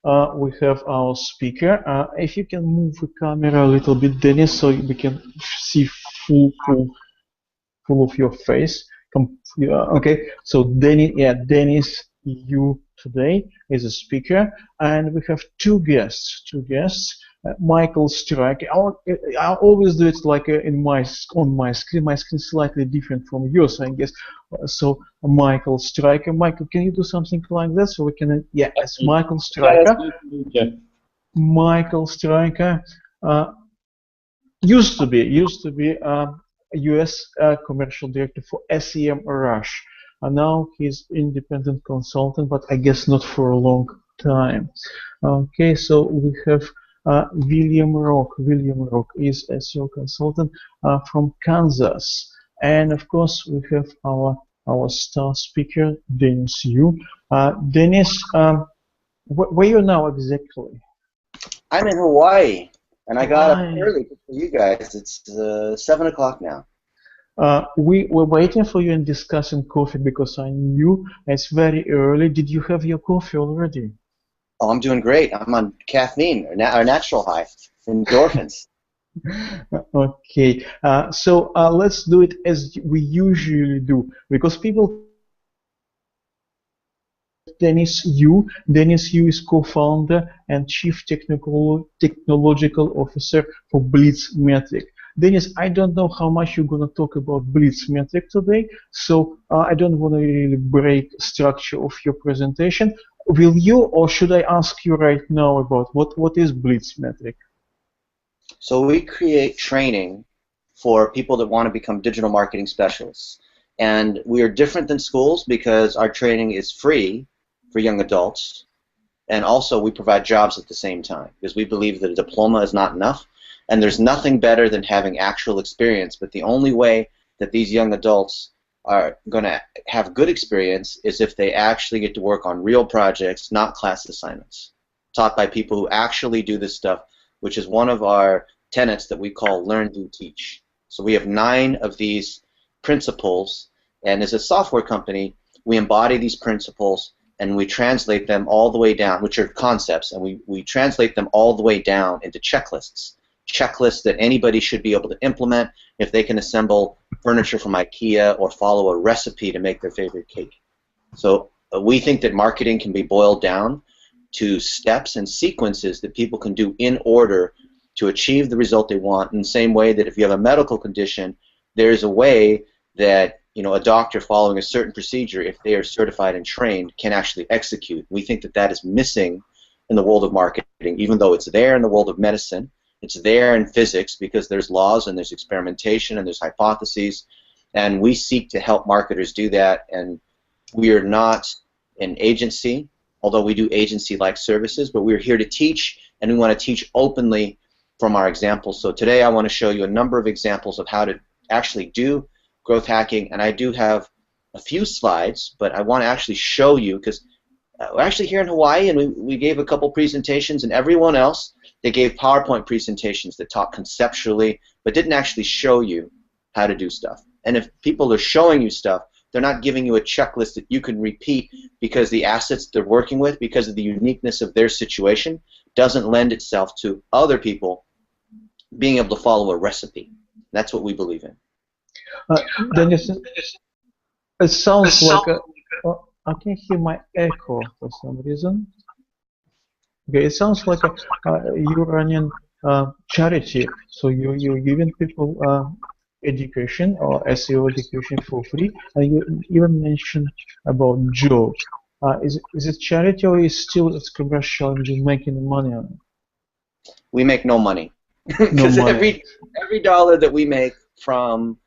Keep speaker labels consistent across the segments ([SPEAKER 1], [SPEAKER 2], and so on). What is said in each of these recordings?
[SPEAKER 1] we have our speaker. If you can move the camera a little bit, Dennis, so we can see full of your face. Yeah, okay, so Dennis, you today is a speaker, and we have two guests. Michael Strike. I always do it like on my screen. My screen is slightly different from yours, I guess. So Michael Striker. Michael, can you do something like that so we can? Yeah, it's Michael Striker.
[SPEAKER 2] Yeah.
[SPEAKER 1] Michael Striker used to be U.S. Commercial Director for SEM Rush. And now he's independent consultant, but I guess not for a long time. Okay, so we have William Rock. William Rock is SEO consultant from Kansas, and of course we have our star speaker Dennis Yu. Dennis, where are you now exactly?
[SPEAKER 3] I'm in Hawaii, and I got up early for you guys. It's 7 o'clock now.
[SPEAKER 1] We were waiting for you and discussing coffee because I knew it's very early. Did you have your coffee already?
[SPEAKER 3] Oh, I'm doing great. I'm on caffeine, or natural high, endorphins.
[SPEAKER 1] Okay, so let's do it as we usually do, because people. Dennis Yu. Dennis Yu is co-founder and chief technological officer for Blitzmetrics. Dennis, I don't know how much you're going to talk about Blitzmetrics today, so I don't want to really break structure of your presentation. Will you, or should I ask you right now about what is Blitzmetrics?
[SPEAKER 3] So we create training for people that want to become digital marketing specialists. And we are different than schools because our training is free for young adults, and also we provide jobs at the same time because we believe that a diploma is not enough, and there's nothing better than having actual experience. But the only way that these young adults are going to have good experience is if they actually get to work on real projects, not class assignments, taught by people who actually do this stuff, which is one of our tenets that we call learn, do, teach. So we have 9 of these principles, and as a software company, we embody these principles and we translate them all the way down, which are concepts, and we translate them all the way down into checklists. Checklists that anybody should be able to implement if they can assemble furniture from IKEA or follow a recipe to make their favorite cake. So we think that marketing can be boiled down to steps and sequences that people can do in order to achieve the result they want, in the same way that if you have a medical condition, there's a way that a doctor following a certain procedure, if they are certified and trained, can actually execute. We think that that is missing in the world of marketing, even though it's there in the world of medicine. It's there in physics because there's laws and there's experimentation and there's hypotheses, and we seek to help marketers do that. And we are not an agency, although we do agency-like services, but we're here to teach, and we want to teach openly from our examples. So today I want to show you a number of examples of how to actually do growth hacking, and I do have a few slides, but I want to actually show you, because we're actually here in Hawaii, and we gave a couple presentations, and everyone else, they gave PowerPoint presentations that talk conceptually, but didn't actually show you how to do stuff. And if people are showing you stuff, they're not giving you a checklist that you can repeat because the assets they're working with, because of the uniqueness of their situation, doesn't lend itself to other people being able to follow a recipe. That's what we believe in.
[SPEAKER 1] Dennis, it sounds like I can hear my echo for some reason. Okay, it sounds like you're running charity, so you're giving people education or SEO education for free, and you even mentioned about jobs. Is it charity, or is it's commercial and you're making money on it?
[SPEAKER 3] We make no money because every dollar that we make from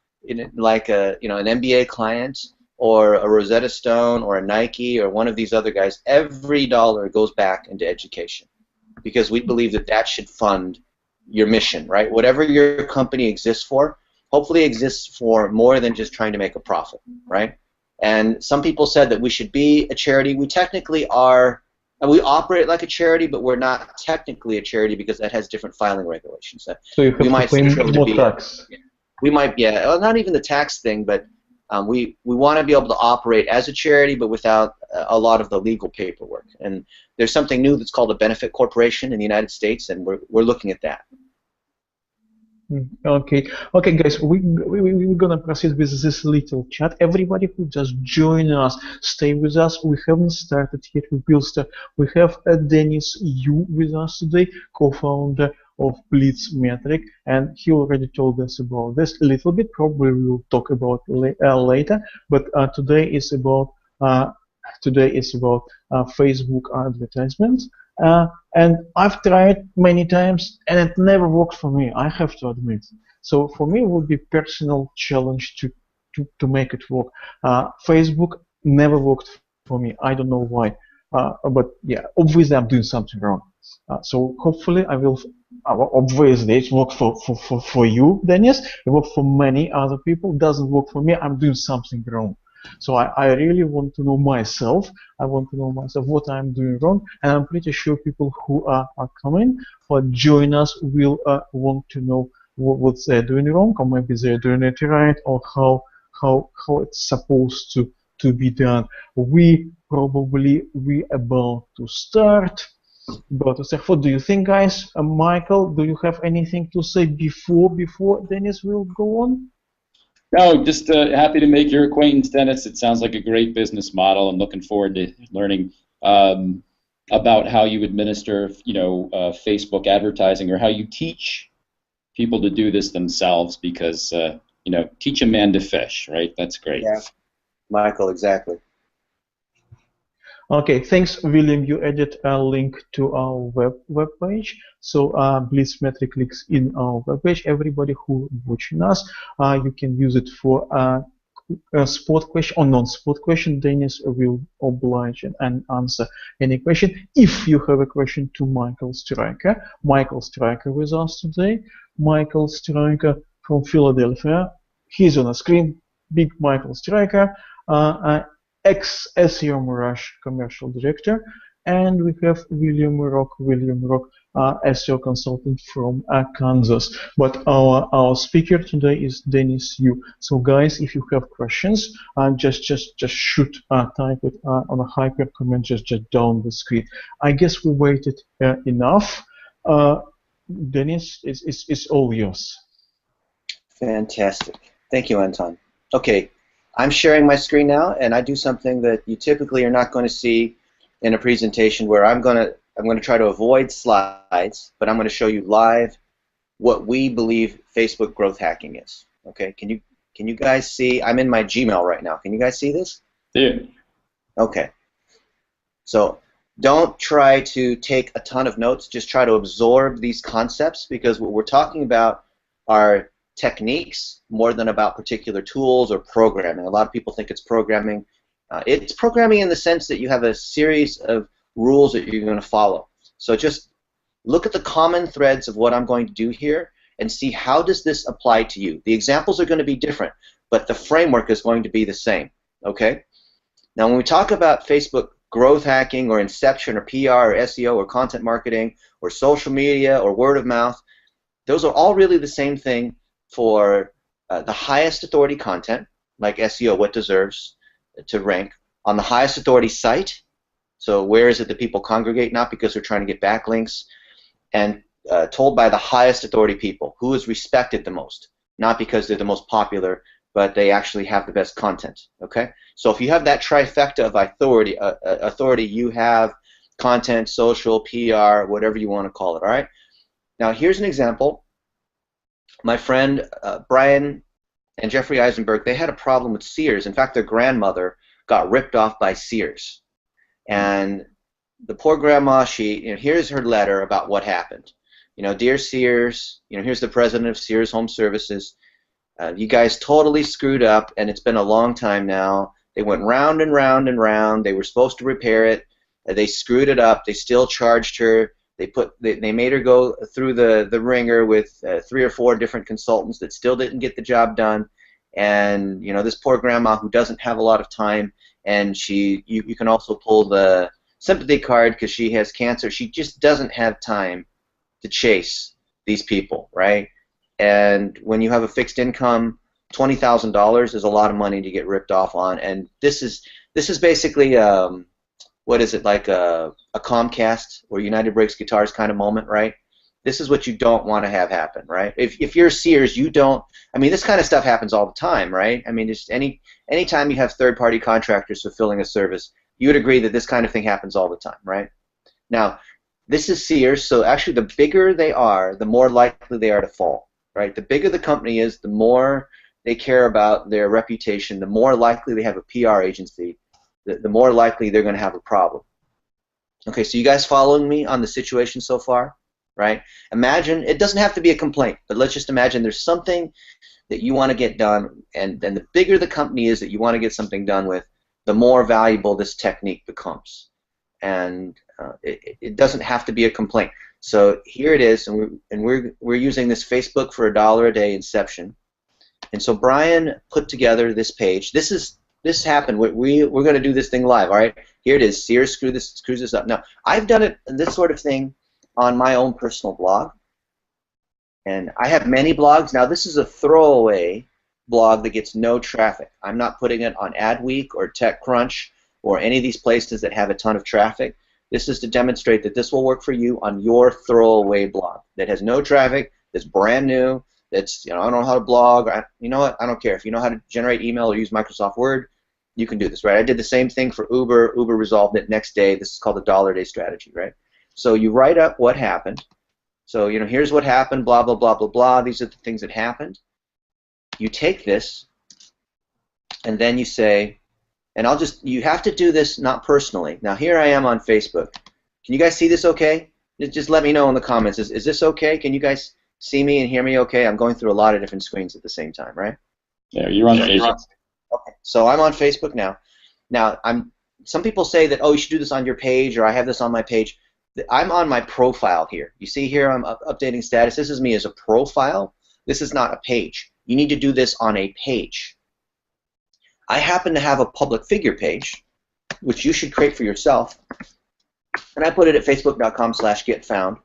[SPEAKER 3] like an MBA client or a Rosetta Stone or a Nike or one of these other guys, every dollar goes back into education, because we believe that that should fund your mission, right? Whatever your company exists for, hopefully exists for more than just trying to make a profit, right? And some people said that we should be a charity. We technically are, and we operate like a charity, but we're not technically a charity because that has different filing regulations.
[SPEAKER 1] So you have to pay more tax.
[SPEAKER 3] We might, yeah, well, not even the tax thing, but We want to be able to operate as a charity, but without a lot of the legal paperwork. And there's something new that's called a benefit corporation in the United States, and we're looking at that.
[SPEAKER 1] Okay, okay, guys, we're gonna proceed with this little chat. Everybody who just join us, stay with us. We haven't started yet. We will start. We have Dennis Yu with us today, co-founder of Blitzmetrics, and he already told us about this a little bit. Probably we'll talk about later. But today is about Facebook advertisements. And I've tried many times, and it never worked for me, I have to admit. So for me, it would be personal challenge to make it work. Facebook never worked for me. I don't know why. But yeah, obviously I'm doing something wrong. So hopefully I will. Obviously it worked for you, Dennis. It worked for many other people. It doesn't work for me. I'm doing something wrong. So I really want to know myself. I want to know myself what I'm doing wrong, and I'm pretty sure people who are coming or join us will want to know what they're doing wrong, or maybe they're doing it right, or how it's supposed to be done. We about to start. What do you think, guys? Michael, do you have anything to say before Dennis will go on?
[SPEAKER 2] No, just happy to make your acquaintance, Dennis. It sounds like a great business model. I'm looking forward to learning about how you administer, Facebook advertising, or how you teach people to do this themselves. Because teach a man to fish, right? That's great.
[SPEAKER 3] Yeah, Michael, exactly.
[SPEAKER 1] Okay, thanks, William. You added a link to our web page. So Blitzmetrics links in our web page. Everybody who watching us, you can use it for a sport question or non-sport question. Dennis will oblige and answer any question. If you have a question to Michael Stryker with us today. Michael Stryker from Philadelphia. He's on the screen. Big Michael Stryker. Ex-SEO Rush commercial director, and we have William Rock, SEO consultant from Kansas. But our speaker today is Dennis Yu. So guys, if you have questions, just shoot, type it on a hyper comment just down the screen. I guess we waited enough. Dennis, it's all yours.
[SPEAKER 3] Fantastic. Thank you, Anton. Okay. I'm sharing my screen now, and I do something that you typically are not going to see in a presentation, where I'm going to try to avoid slides, but I'm going to show you live what we believe Facebook growth hacking is. Okay? Can you guys see? I'm in my Gmail right now. Can you guys see this?
[SPEAKER 2] Yeah.
[SPEAKER 3] Okay. So don't try to take a ton of notes. Just try to absorb these concepts, because what we're talking about are techniques more than about particular tools or programming. A lot of people think it's programming. It's programming in the sense that you have a series of rules that you're going to follow. So just look at the common threads of what I'm going to do here and see how does this apply to you. The examples are going to be different, but the framework is going to be the same. Okay? Now when we talk about Facebook growth hacking or inception or PR or SEO or content marketing or social media or word of mouth, those are all really the same thing for the highest authority content, like SEO, what deserves to rank on the highest authority site. So where is it that people congregate? Not because they're trying to get backlinks, and told by the highest authority people, who is respected the most, not because they're the most popular, but they actually have the best content. Okay, so if you have that trifecta of authority, you have content, social, PR, whatever you want to call it. All right. Now here's an example. My friend Brian and Jeffrey Eisenberg, they had a problem with Sears. In fact, their grandmother got ripped off by Sears. And the poor grandma, here's her letter about what happened. Dear Sears, here's the president of Sears Home Services. You guys totally screwed up, and it's been a long time now. They went round and round and round. They were supposed to repair it. They screwed it up. They still charged her. They made her go through the ringer with 3 or 4 different consultants that still didn't get the job done. And this poor grandma who doesn't have a lot of time, and you can also pull the sympathy card because she has cancer. She just doesn't have time to chase these people, right? And when you have a fixed income, $20,000 is a lot of money to get ripped off on, and this is basically what is it, like a Comcast or United Breaks Guitars kind of moment, right? This is what you don't want to have happen, right? If you're Sears, you don't. I mean, this kind of stuff happens all the time, right? I mean, just anytime you have third-party contractors fulfilling a service, you would agree that this kind of thing happens all the time, right? Now, this is Sears, so actually the bigger they are, the more likely they are to fall, right? The bigger the company is, the more they care about their reputation, the more likely they have a PR agency, the more likely they're going to have a problem. Okay, so you guys following me on the situation so far, right? Imagine, it doesn't have to be a complaint, but let's just imagine there's something that you want to get done, and the bigger the company is that you want to get something done with, the more valuable this technique becomes. And it doesn't have to be a complaint. So here it is, and we're using this Facebook for $1 a day inception. And so Brian put together this page. This happened. We're going to do this thing live. All right. Here it is. Sears screws this up. Now I've done this sort of thing on my own personal blog, and I have many blogs. Now this is a throwaway blog that gets no traffic. I'm not putting it on Adweek or TechCrunch or any of these places that have a ton of traffic. This is to demonstrate that this will work for you on your throwaway blog that has no traffic, that's brand new, that's, I don't know how to blog. You know what? I don't care. If you know how to generate email or use Microsoft Word, you can do this, right? I did the same thing for Uber. Uber resolved it next day. This is called the $1 a day strategy, right? So you write up what happened. So, here's what happened, blah, blah, blah, blah, blah. These are the things that happened. You take this, and then you say, and you have to do this not personally. Now here I am on Facebook. Can you guys see this okay? Just let me know in the comments. Is this okay? Can you guys see me and hear me okay? I'm going through a lot of different screens at the same time, right?
[SPEAKER 2] Yeah, you're on Facebook.
[SPEAKER 3] Okay, so I'm on Facebook now. Now, some people say that, oh, you should do this on your page, or I have this on my page. I'm on my profile here. You see here I'm updating status. This is me as a profile. This is not a page. You need to do this on a page. I happen to have a public figure page, which you should create for yourself, and I put it at facebook.com/getfound,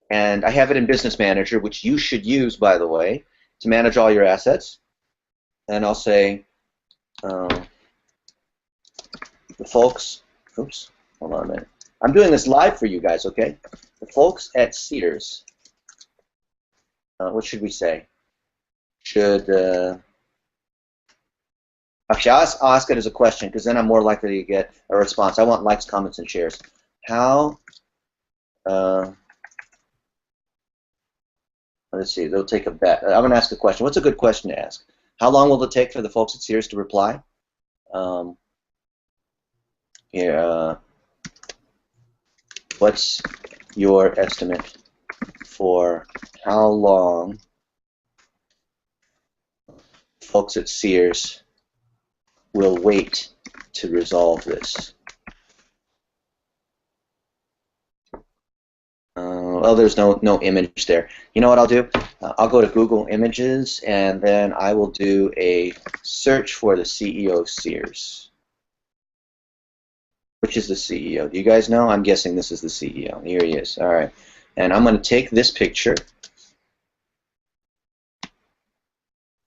[SPEAKER 3] and I have it in Business Manager, which you should use, by the way, to manage all your assets. And I'll say, the folks, oops, hold on a minute. I'm doing this live for you guys, okay? The folks at Sears, what should we say? Actually, I'll ask it as a question, because then I'm more likely to get a response. I want likes, comments, and shares. How, let's see, they'll take a bet. I'm going to ask a question. What's a good question to ask? How long will it take for the folks at Sears to reply? What's your estimate for how long folks at Sears will wait to resolve this? Well, there's no image there. You know what I'll do? I'll go to Google Images, and then I will do a search for the CEO of Sears. Which is the CEO? Do you guys know? I'm guessing this is the CEO. Here he is. All right. And I'm going to take this picture.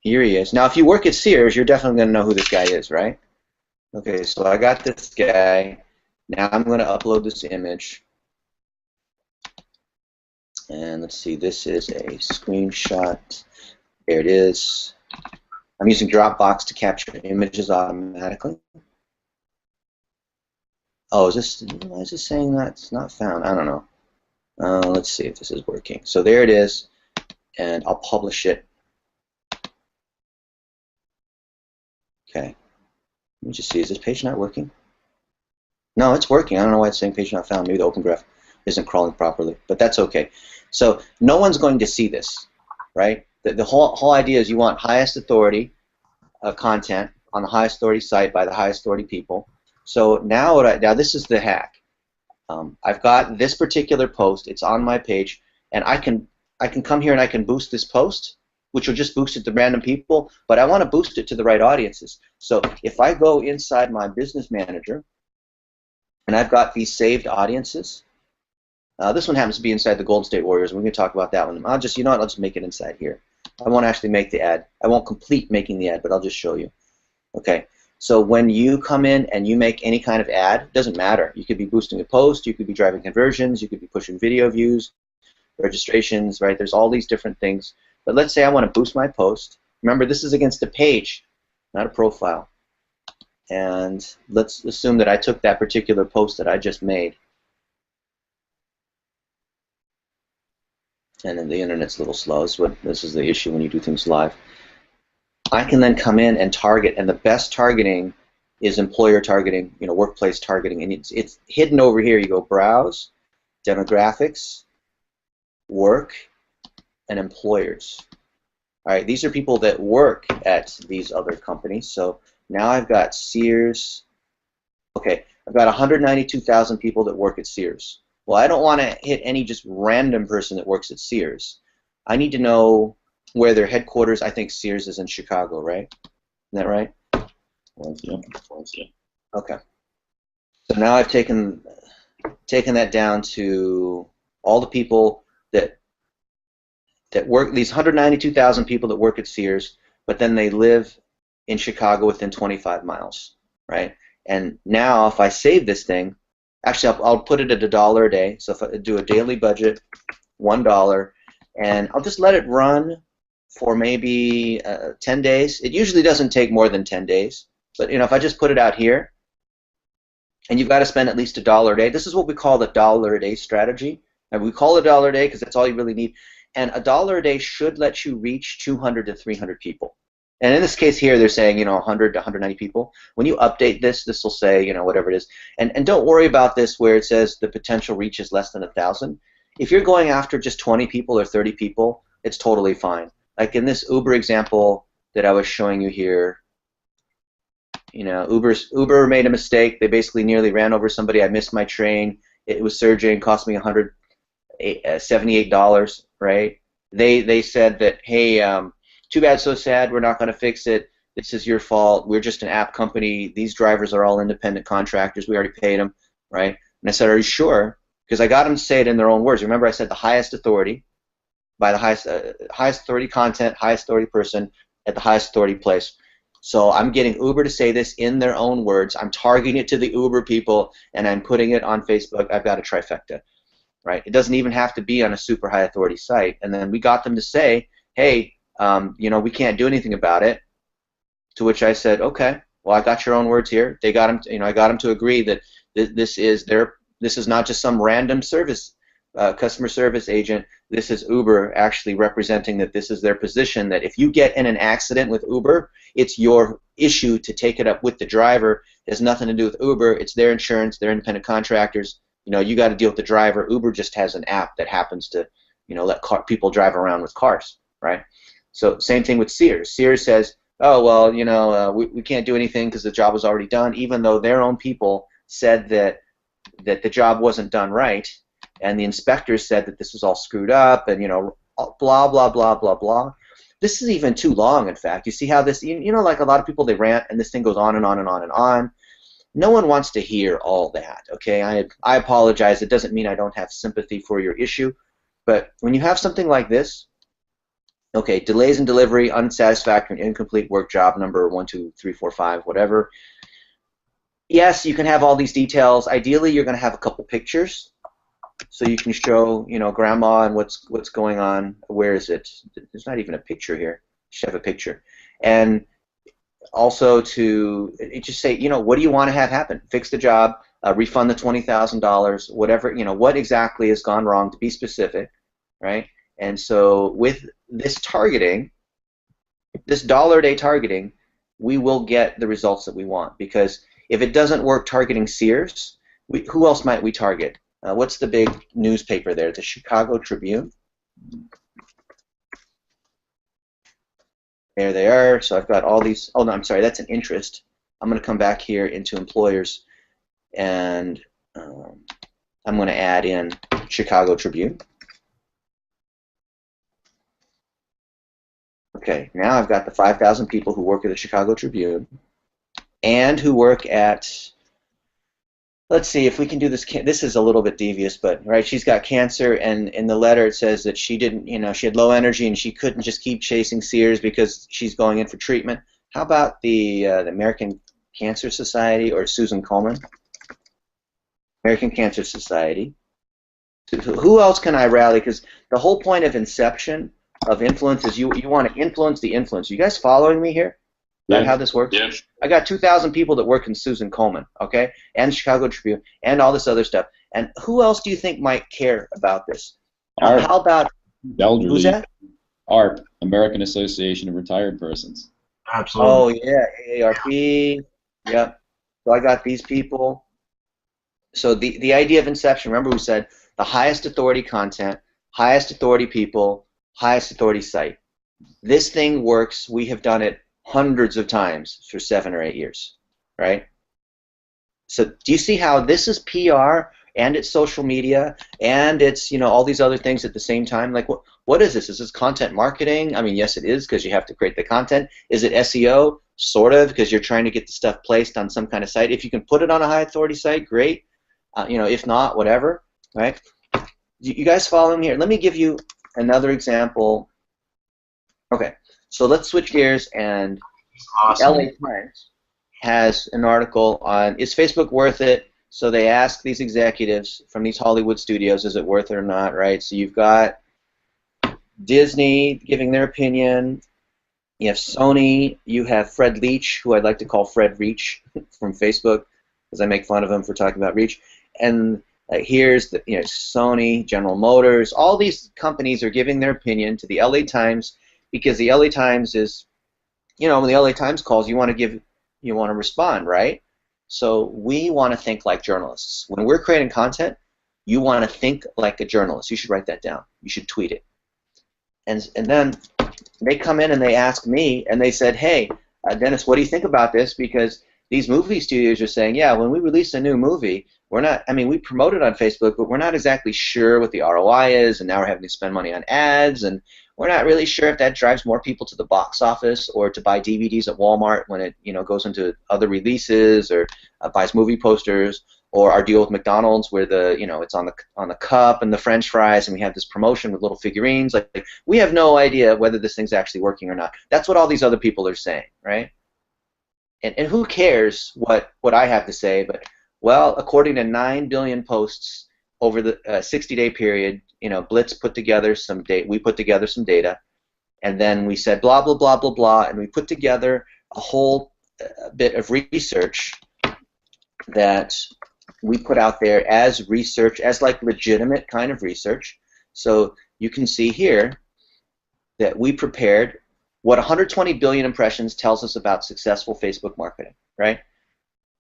[SPEAKER 3] Here he is. Now, if you work at Sears, you're definitely going to know who this guy is, right? Okay, so I got this guy. Now I'm going to upload this image. And let's see, this is a screenshot. There it is. I'm using Dropbox to capture images automatically. Oh, why is this saying that it's not found? I don't know. Let's see if this is working. So there it is, and I'll publish it. Okay. Let me just see, is this page not working? No, it's working. I don't know why it's saying page not found. Maybe the Open Graph isn't crawling properly, but that's okay. So no one's going to see this, right? The whole idea is you want highest authority content on the highest authority site by the highest authority people. So now this is the hack. I've got this particular post. It's on my page, and I can come here and I can boost this post, which will just boost it to random people, but I want to boost it to the right audiences. So if I go inside my Business Manager, and I've got these saved audiences, this one happens to be inside the Golden State Warriors. We're going to talk about that one. I'll just make it inside here. I won't actually make the ad. I won't complete making the ad, but I'll just show you. Okay. So when you come in and you make any kind of ad, it doesn't matter. You could be boosting a post, you could be driving conversions, you could be pushing video views, registrations, right? There's all these different things. But let's say I want to boost my post. Remember, this is against a page, not a profile. And let's assume that I took that particular post that I just made. And then the internet's a little slow. This is the issue when you do things live. I can then come in and target, and the best targeting is employer targeting, workplace targeting, and it's hidden over here. You go browse, demographics, work, and employers. All right, these are people that work at these other companies. So now I've got Sears. Okay, I've got 192,000 people that work at Sears. Well, I don't want to hit any just random person that works at Sears. I need to know where their headquarters. I think Sears is in Chicago, right? Isn't that right?
[SPEAKER 2] Yeah.
[SPEAKER 3] Okay. So now I've taken that down to all the people that work, these 192,000 people that work at Sears, but then they live in Chicago within 25 miles, right? And now if I save this thing, actually I'll put it at $1 a day. So if I do a daily budget, $1, and I'll just let it run for maybe 10 days. It usually doesn't take more than 10 days. But if I just put it out here, and you've got to spend at least $1 a day. This is what we call the $1 a day strategy. And we call it $1 a day because that's all you really need. And $1 a day should let you reach 200 to 300 people. And in this case here, they're saying 100 to 190 people. When you update this, this will say whatever it is. And don't worry about this where it says the potential reach is less than 1,000. If you're going after just 20 people or 30 people, it's totally fine. Like in this Uber example that I was showing you here, Uber made a mistake. They basically nearly ran over somebody. I missed my train. It was surging, cost me $178, right? They said that, hey, too bad, so sad. We're not going to fix it. This is your fault. We're just an app company. These drivers are all independent contractors. We already paid them, right? And I said, are you sure? Because I got them to say it in their own words. Remember, I said the highest authority, by the highest authority content, highest authority person at the highest authority place. So I'm getting Uber to say this in their own words. I'm targeting it to the Uber people, and I'm putting it on Facebook. I've got a trifecta, right? It doesn't even have to be on a super high authority site. And then we got them to say, hey, we can't do anything about it. To which I said, okay, well, I got your own words here. They got them, I got them to agree that this is not just some random service, customer service agent. This is Uber actually representing that this is their position, that if you get in an accident with Uber, it's your issue to take it up with the driver. It has nothing to do with Uber. It's their insurance. They're independent contractors. You got to deal with the driver. Uber just has an app that happens to, let people drive around with cars, right? So same thing with Sears. Sears says, oh, well, we can't do anything because the job was already done, even though their own people said that the job wasn't done right, and the inspectors said that this was all screwed up, and blah blah blah blah blah. This is even too long. In fact, you see how this, like a lot of people, they rant, and this thing goes on and on and on and on. No one wants to hear all that. Okay, I apologize. It doesn't mean I don't have sympathy for your issue, but when you have something like this, okay, delays in delivery, unsatisfactory and incomplete work job number 1, 2, 3, 4, 5, whatever. Yes, you can have all these details. Ideally, you're going to have a couple pictures, so you can show, grandma and what's going on. Where is it? There's not even a picture here. You should have a picture. And also to just say, what do you want to have happen? Fix the job, refund the $20,000, whatever. What exactly has gone wrong? To be specific, right? And so with this targeting, this $1 a day targeting, we will get the results that we want. Because if it doesn't work targeting Sears, who else might we target? What's the big newspaper there? The Chicago Tribune. There they are. So I've got all these. Oh, no, I'm sorry. That's an interest. I'm going to come back here into employers, and I'm going to add in Chicago Tribune. Okay, now I've got the 5,000 people who work at the Chicago Tribune and who work at, let's see if we can do this. This is a little bit devious, but right, she's got cancer, and in the letter it says that she didn't, she had low energy and she couldn't just keep chasing Sears because she's going in for treatment. How about the American Cancer Society or Susan Komen? American Cancer Society. Who else can I rally? Because the whole point of inception of influence is you want to influence the influence. You guys following me here? Is that how this works?
[SPEAKER 2] Yeah.
[SPEAKER 3] I got 2,000 people that work in Susan Komen, okay, and Chicago Tribune, and all this other stuff. And who else do you think might care about this? How about
[SPEAKER 2] elderly?
[SPEAKER 3] Who's that?
[SPEAKER 2] ARP, American Association of Retired Persons.
[SPEAKER 4] Absolutely.
[SPEAKER 3] Oh yeah, AARP. Yep. So I got these people. So the idea of inception. Remember, we said the highest authority content, highest authority people, highest authority site. This thing works. We have done it hundreds of times for 7 or 8 years, right? So do you see how this is PR and it's social media and it's all these other things at the same time? Like what is this? Is this content marketing? I mean, yes, it is because you have to create the content. Is it SEO? Sort of, because you're trying to get the stuff placed on some kind of site. If you can put it on a high authority site, great. If not, whatever, right? You guys follow me here? Let me give you another example. Okay. So let's switch gears, and
[SPEAKER 4] Awesome.
[SPEAKER 3] LA Times has an article on is Facebook worth it? So they ask these executives from these Hollywood studios, is it worth it or not, right? So you've got Disney giving their opinion. You have Sony. You have Fred Leach, who I'd like to call Fred Reach from Facebook, because I make fun of him for talking about Reach. And here's the Sony, General Motors. All these companies are giving their opinion to the LA Times. Because the LA Times is, when the LA Times calls, you want to respond, right? So we want to think like journalists. When we're creating content, you want to think like a journalist. You should write that down. You should tweet it. And then they come in and they ask me, and they said, hey, Dennis, what do you think about this? Because these movie studios are saying, yeah, when we release a new movie, we promote it on Facebook, but we're not exactly sure what the ROI is, and now we're having to spend money on ads, and we're not really sure if that drives more people to the box office or to buy DVDs at Walmart when it goes into other releases or buys movie posters, or our deal with McDonald's where it's on the cup and the French fries, and we have this promotion with little figurines. Like we have no idea whether this thing's actually working or not. That's what all these other people are saying, right? And who cares what I have to say? But well, according to 9 billion posts over the 60-day period, Blitz put together some data. We put together some data, and then we said blah blah blah blah blah, and we put together a whole bit of research that we put out there as research, as like legitimate kind of research. So you can see here that we prepared what 120 billion impressions tells us about successful Facebook marketing, right?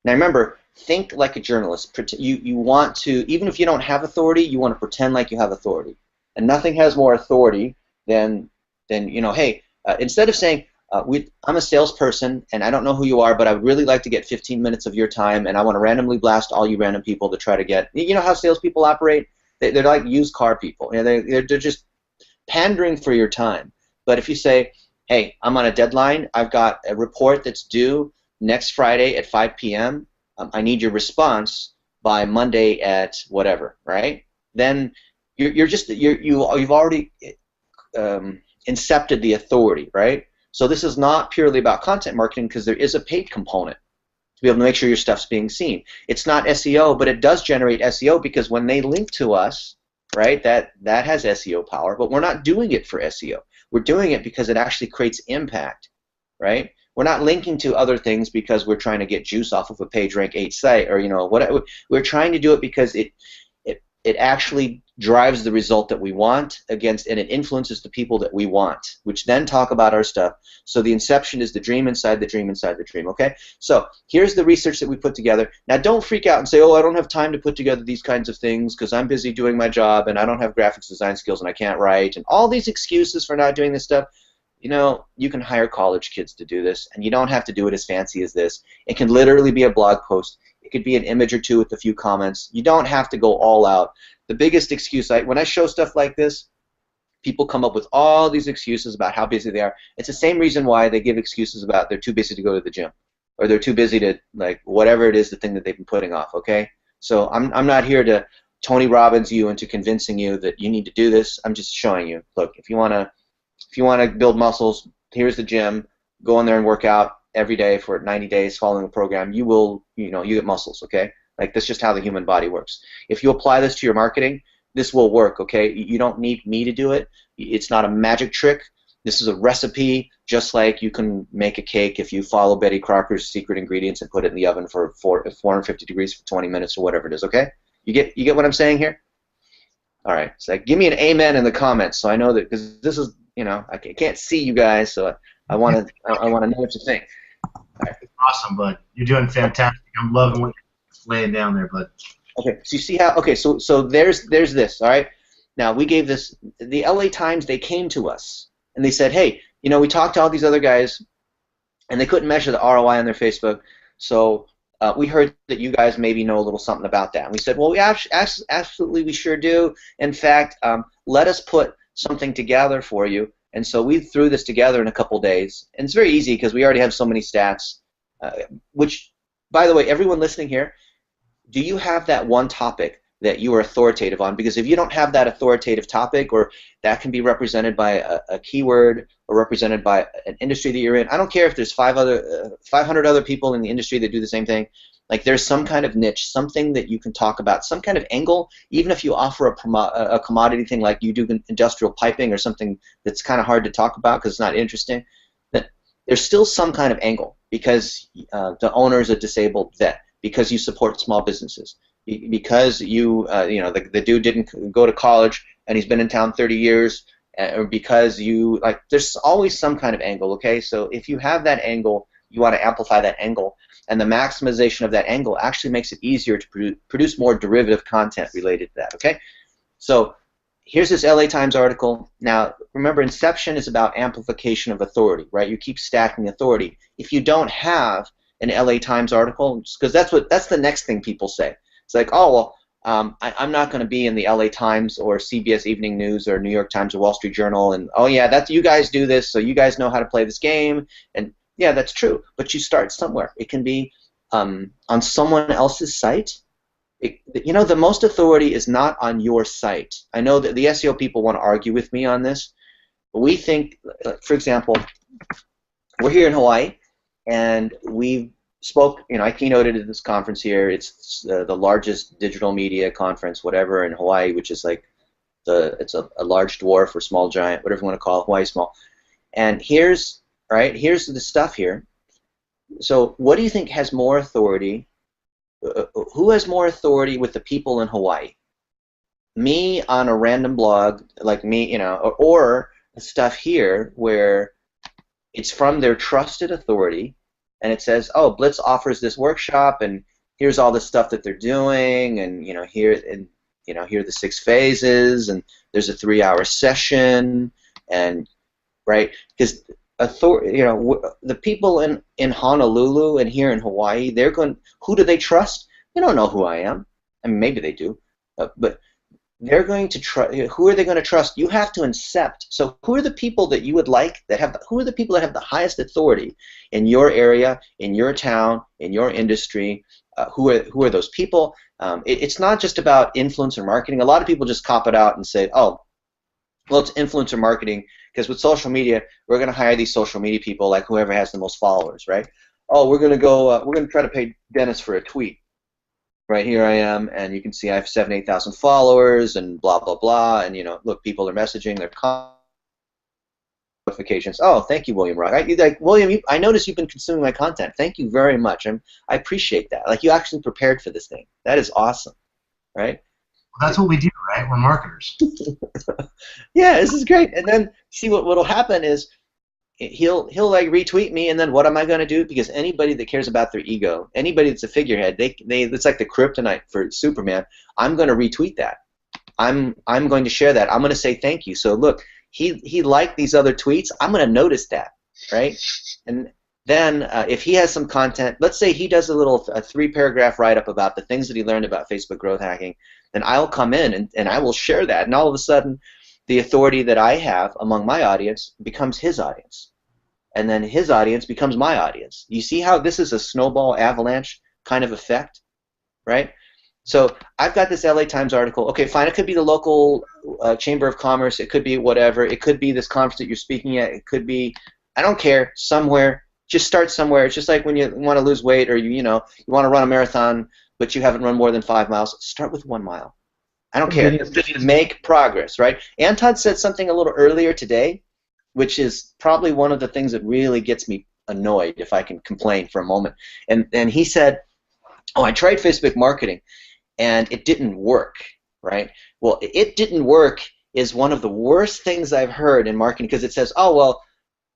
[SPEAKER 3] Now remember, think like a journalist. You want to, even if you don't have authority, you want to pretend like you have authority. And nothing has more authority than hey, instead of saying, I'm a salesperson and I don't know who you are, but I would really like to get 15 minutes of your time, and I want to randomly blast all you random people to try to get, how salespeople operate? They're like used car people. They're just pandering for your time. But if you say, hey, I'm on a deadline, I've got a report that's due next Friday at 5 p.m., I need your response by Monday at whatever, right? Then you've already incepted the authority, right? So this is not purely about content marketing, because there is a paid component to be able to make sure your stuff's being seen. It's not SEO, but it does generate SEO, because when they link to us, right, that has SEO power, but we're not doing it for SEO. We're doing it because it actually creates impact, right? We're not linking to other things because we're trying to get juice off of a PageRank 8 site, or what. We're trying to do it because it actually drives the result that we want and it influences the people that we want, which then talk about our stuff. So the inception is the dream inside the dream inside the dream, okay? So here's the research that we put together. Now don't freak out and say, oh, I don't have time to put together these kinds of things because I'm busy doing my job and I don't have graphics design skills and I can't write, and all these excuses for not doing this stuff. You can hire college kids to do this, and you don't have to do it as fancy as this. It can literally be a blog post. It could be an image or two with a few comments. You don't have to go all out. The biggest excuse, when I show stuff like this, people come up with all these excuses about how busy they are. It's the same reason why they give excuses about they're too busy to go to the gym, or they're too busy to, whatever it is, the thing that they've been putting off, okay? So I'm not here to Tony Robbins you into convincing you that you need to do this. I'm just showing you, look, if you wanna build muscles, here's the gym. Go in there and work out every day for 90 days following the program. You get muscles, okay? Like, that's just how the human body works. If you apply this to your marketing, this will work, okay? You don't need me to do it. It's not a magic trick. This is a recipe, just like you can make a cake if you follow Betty Crocker's secret ingredients and put it in the oven for 450 degrees for 20 minutes or whatever it is, okay? You get what I'm saying here? All right. So give me an amen in the comments so I know that, because this is, I can't see you guys, so I want to know what you think.
[SPEAKER 4] All right. Awesome, bud. You're doing fantastic. I'm loving what you're laying down there, bud.
[SPEAKER 3] Okay. So you see how? Okay. So there's this. All right. Now we gave this. The LA Times, they came to us and they said, hey, we talked to all these other guys, and they couldn't measure the ROI on their Facebook, so we heard that you guys maybe know a little something about that. And we said, well, absolutely, we sure do. In fact, let us put something together for you. And so we threw this together in a couple days. And it's very easy because we already have so many stats, which, by the way, everyone listening here, do you have that one topic that you are authoritative on? Because if you don't have that authoritative topic, or that can be represented by a keyword or represented by an industry that you're in, I don't care if there's 500 other people in the industry that do the same thing. Like, there's some kind of niche, something that you can talk about, some kind of angle. Even if you offer a commodity thing like you do industrial piping or something that's kind of hard to talk about because it's not interesting, that there's still some kind of angle because the owner is a disabled vet, because you support small businesses, because the dude didn't go to college and he's been in town 30 years, or because there's always some kind of angle, okay? So if you have that angle, you want to amplify that angle, and the maximization of that angle actually makes it easier to produce more derivative content related to that, okay? So here's this LA Times article. Now, remember, inception is about amplification of authority, right? You keep stacking authority. If you don't have an LA Times article, because that's the next thing people say. It's like, oh, well, I'm not going to be in the LA Times or CBS Evening News or New York Times or Wall Street Journal, and oh yeah, you guys do this, so you guys know how to play this game, and yeah, that's true. But you start somewhere. It can be on someone else's site. The most authority is not on your site. I know that the SEO people want to argue with me on this, but we think, for example, we're here in Hawaii, and we spoke. I keynoted at this conference here. It's the largest digital media conference, whatever, in Hawaii, which is like it's a large dwarf or small giant, whatever you want to call it. Hawaii small. And here's the stuff here. So what do you think has more authority? Who has more authority with the people in Hawaii? Me on a random blog like me, or the stuff here where it's from their trusted authority, and it says, oh, Blitz offers this workshop, and here's all the stuff that they're doing, and here are the 6 phases, and there's a 3-hour session, and right, because the people in Honolulu and here in Hawaii, who do they trust? They don't know who I am. I mean, maybe they do, but they're going to trust. Who are they going to trust? You have to incept. So who are the people that you would like who are the people that have the highest authority in your area, in your town, in your industry? Who are those people? It's not just about influencer marketing. A lot of people just cop it out and say, oh, well, it's influencer marketing, because with social media, we're going to hire these social media people, like whoever has the most followers, right? Oh, we're going to try to pay Dennis for a tweet. Right, here I am, and you can see I have 8,000 followers, and blah blah blah, and look, people are messaging their notifications. Oh, thank you, William Rock. William, I noticed you've been consuming my content. Thank you very much. I appreciate that. Like, you actually prepared for this thing. That is awesome, right?
[SPEAKER 4] Well, that's what we do, right? We're marketers.
[SPEAKER 3] Yeah, this is great. And then see what'll happen is he'll like retweet me, and then what am I going to do? Because anybody that cares about their ego, anybody that's a figurehead, it's like the kryptonite for Superman. I'm going to retweet that. I'm going to share that. I'm going to say thank you. So look, he liked these other tweets. I'm going to notice that, right? And then if he has some content, let's say he does a 3-paragraph write-up about the things that he learned about Facebook growth hacking, then I'll come in and I will share that, and all of a sudden the authority that I have among my audience becomes his audience, and then his audience becomes my audience. You see how this is a snowball avalanche kind of effect, right? So I've got this LA Times article. Okay, fine. It could be the local Chamber of Commerce. It could be whatever. It could be this conference that you're speaking at. It could be, I don't care, somewhere. Just start somewhere. It's just like when you want to lose weight or you want to run a marathon, but you haven't run more than 5 miles. Start with 1 mile. I don't care. Just make progress, right? Anton said something a little earlier today, which is probably one of the things that really gets me annoyed, if I can complain for a moment. And he said, oh, I tried Facebook marketing, and it didn't work, right? Well, it didn't work is one of the worst things I've heard in marketing, because it says, oh, well,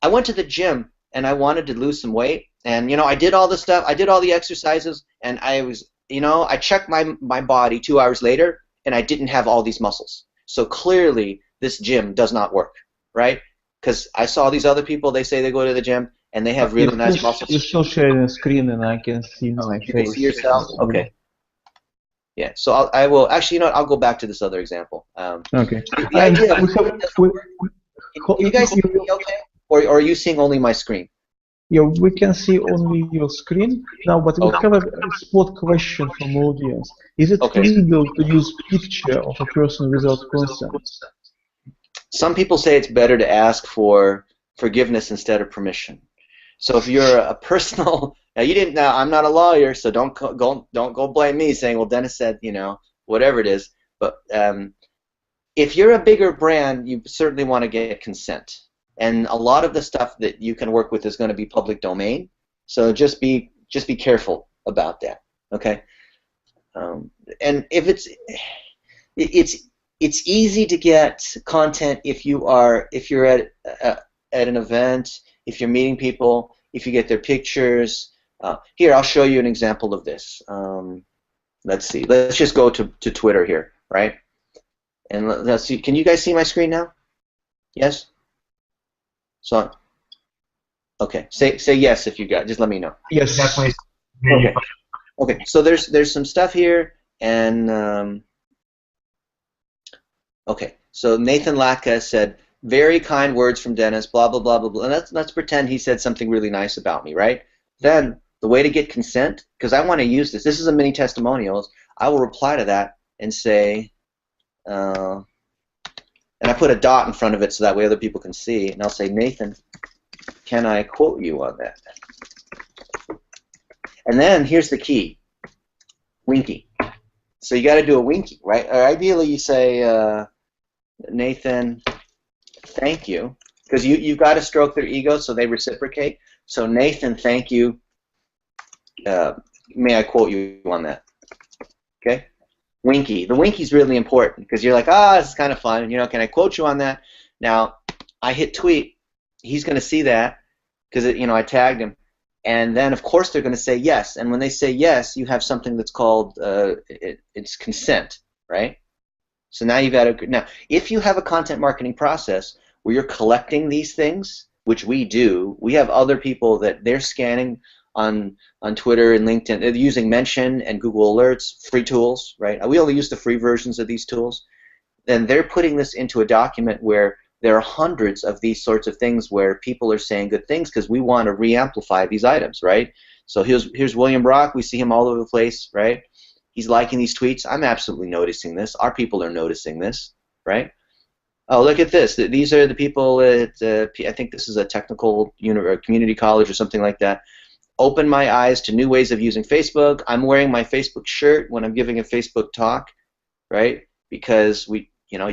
[SPEAKER 3] I went to the gym, and I wanted to lose some weight, and, I did all the stuff, I did all the exercises, and I was, I checked my body 2 hours later, and I didn't have all these muscles. So clearly, this gym does not work, right? Because I saw these other people, they say they go to the gym, and they have really nice muscles.
[SPEAKER 1] You're still sharing the screen, and I can see my
[SPEAKER 3] You
[SPEAKER 1] face.
[SPEAKER 3] can see yourself? Okay. Yeah, so I will, actually, I'll go back to this other example.
[SPEAKER 1] Okay.
[SPEAKER 3] The idea, you guys see me okay? Or are you seeing only my screen?
[SPEAKER 1] Yeah, we can see only your screen now, but we have a spot question from audience. Is it legal to use picture of a person without consent?
[SPEAKER 3] Some people say it's better to ask for forgiveness instead of permission. So if you're a personal, now I'm not a lawyer, so don't go blame me saying, well, Dennis said, whatever it is. But if you're a bigger brand, you certainly want to get consent. And a lot of the stuff that you can work with is going to be public domain, so just be careful about that. Okay. And if it's easy to get content if you're at an event, if you're meeting people, if you get their pictures. Here, I'll show you an example of this. Let's see. Let's just go to Twitter here, right? And let's see. Can you guys see my screen now? Yes. So, okay. Say yes if you got. Just let me know.
[SPEAKER 1] Yes, definitely.
[SPEAKER 3] Okay. Okay. So there's some stuff here, and okay. So Nathan Latka said, very kind words from Dennis. Blah blah blah blah blah. And let's pretend he said something really nice about me, right? Then the way to get consent, because I want to use this. This is a mini testimonials. I will reply to that and say. And I put a dot in front of it so that way other people can see. And I'll say, Nathan, can I quote you on that? And then here's the key, winky. So you got to do a winky, right? Or ideally you say, Nathan, thank you. Because you've got to stroke their ego so they reciprocate. So Nathan, thank you. May I quote you on that? Okay? Winky. The winky's really important because you're like, this is kind of fun. Can I quote you on that? Now, I hit tweet. He's going to see that because I tagged him, and then of course they're going to say yes. And when they say yes, you have something that's called it's consent, right? So now you got to. Now, if you have a content marketing process where you're collecting these things, which we do, we have other people that they're scanning on Twitter and LinkedIn. They're using Mention and Google Alerts, free tools, right? We only use the free versions of these tools. And they're putting this into a document where there are hundreds of these sorts of things where people are saying good things because we want to re-amplify these items, right? So here's William Brock. We see him all over the place, right? He's liking these tweets. I'm absolutely noticing this. Our people are noticing this, right? Oh, look at this. These are the people at, I think this is a technical community college or something like that. Open my eyes to new ways of using Facebook. I'm wearing my Facebook shirt when I'm giving a Facebook talk, right? Because you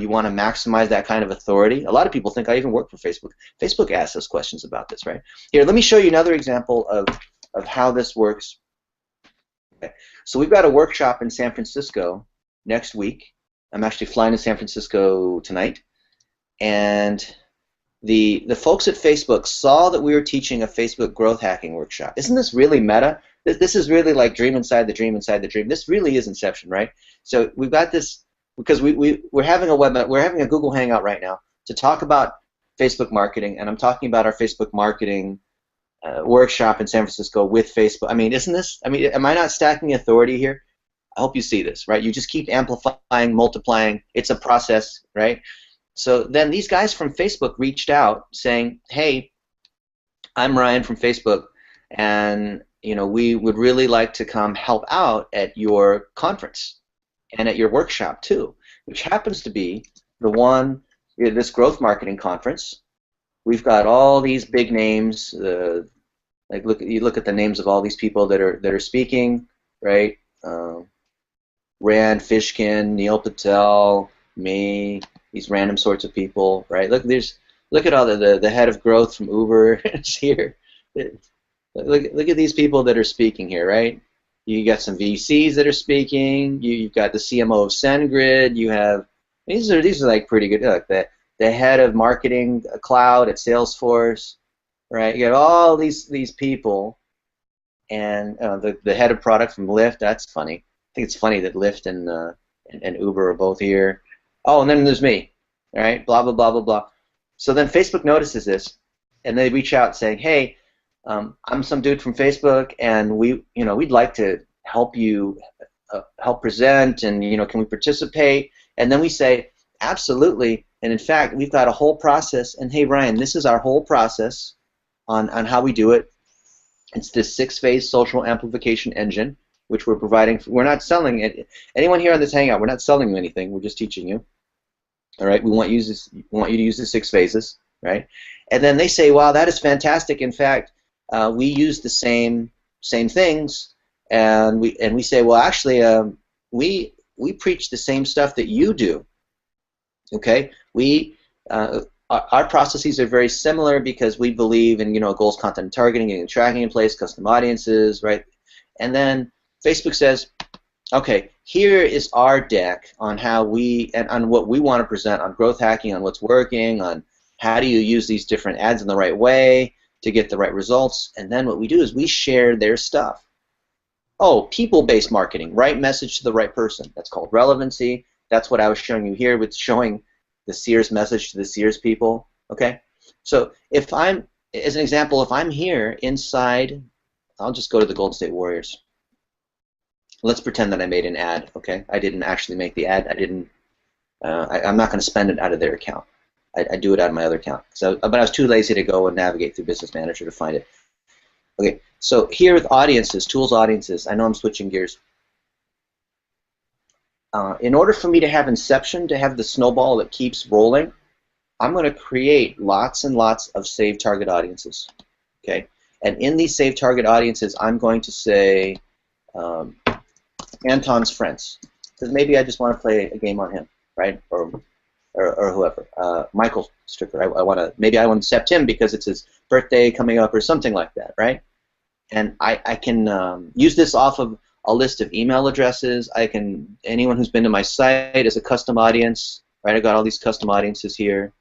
[SPEAKER 3] want to maximize that kind of authority. A lot of people think I even work for Facebook. Facebook asks us questions about this, right? Here, let me show you another example of how this works. Okay. So we've got a workshop in San Francisco next week. I'm actually flying to San Francisco tonight, and the folks at Facebook saw that we were teaching a Facebook growth hacking workshop. Isn't this really meta? This is really like dream inside the dream inside the dream. This really is Inception, right? So we've got this because we're having a Google Hangout right now to talk about Facebook marketing, and I'm talking about our Facebook marketing workshop in San Francisco with Facebook. I mean, isn't this? I mean, am I not stacking authority here? I hope you see this, right? You just keep amplifying, multiplying. It's a process, right? So then these guys from Facebook reached out saying, hey, I'm Ryan from Facebook, and we would really like to come help out at your conference. and at your workshop too, which happens to be the one, this growth marketing conference. We've got all these big names. Like you look at the names of all these people that are speaking, right? Rand Fishkin, Neil Patel, me, these random sorts of people, right? Look at all the head of growth from Uber is here. Look at these people that are speaking here, right? You got some VCs that are speaking. You've got the CMO of SendGrid. You have these are like pretty good. Look, the head of marketing cloud at Salesforce, right? You got all these people, and the head of product from Lyft. That's funny. I think it's funny that Lyft and Uber are both here. Oh, and then there's me, right? Blah blah blah blah blah. So then Facebook notices this, and they reach out saying, "Hey, I'm some dude from Facebook, and we'd like to help you help present, and can we participate?" And then we say, "Absolutely." And in fact, we've got a whole process. And hey, Ryan, this is our whole process on how we do it. It's this 6-phase social amplification engine, which we're providing. We're not selling it. Anyone here on this Hangout, we're not selling you anything. We're just teaching you. All right. We want you to use the 6 phases, right? And then they say, "Wow, that is fantastic. In fact, we use the same things." And we say, "Well, actually, we preach the same stuff that you do." Okay. Our processes are very similar because we believe in goals, content, and targeting, getting tracking in place, custom audiences, right? And then Facebook says, "Okay, here is our deck on how on what we want to present on growth hacking, on what's working, on how do you use these different ads in the right way to get the right results." And then what we do is we share their stuff. Oh, people-based marketing, right message to the right person. That's called relevancy. That's what I was showing you here with showing the Sears message to the Sears people. Okay, so as an example, if I'm here inside, I'll just go to the Golden State Warriors. Let's pretend that I made an ad. Okay, I didn't actually make the ad. I'm not going to spend it out of their account. I do it out of my other account. But I was too lazy to go and navigate through Business Manager to find it. Okay, so here with audiences, tools audiences, I know I'm switching gears. In order for me to have inception, to have the snowball that keeps rolling, I'm going to create lots and lots of saved target audiences. Okay, and in these saved target audiences, I'm going to say Anton's friends, because maybe I just want to play a game on him, right? Or whoever, Michael Stricker. Maybe I want to accept him because it's his birthday coming up or something like that, right? And I can use this off of a list of email addresses. Anyone who's been to my site as a custom audience, right? I got all these custom audiences here.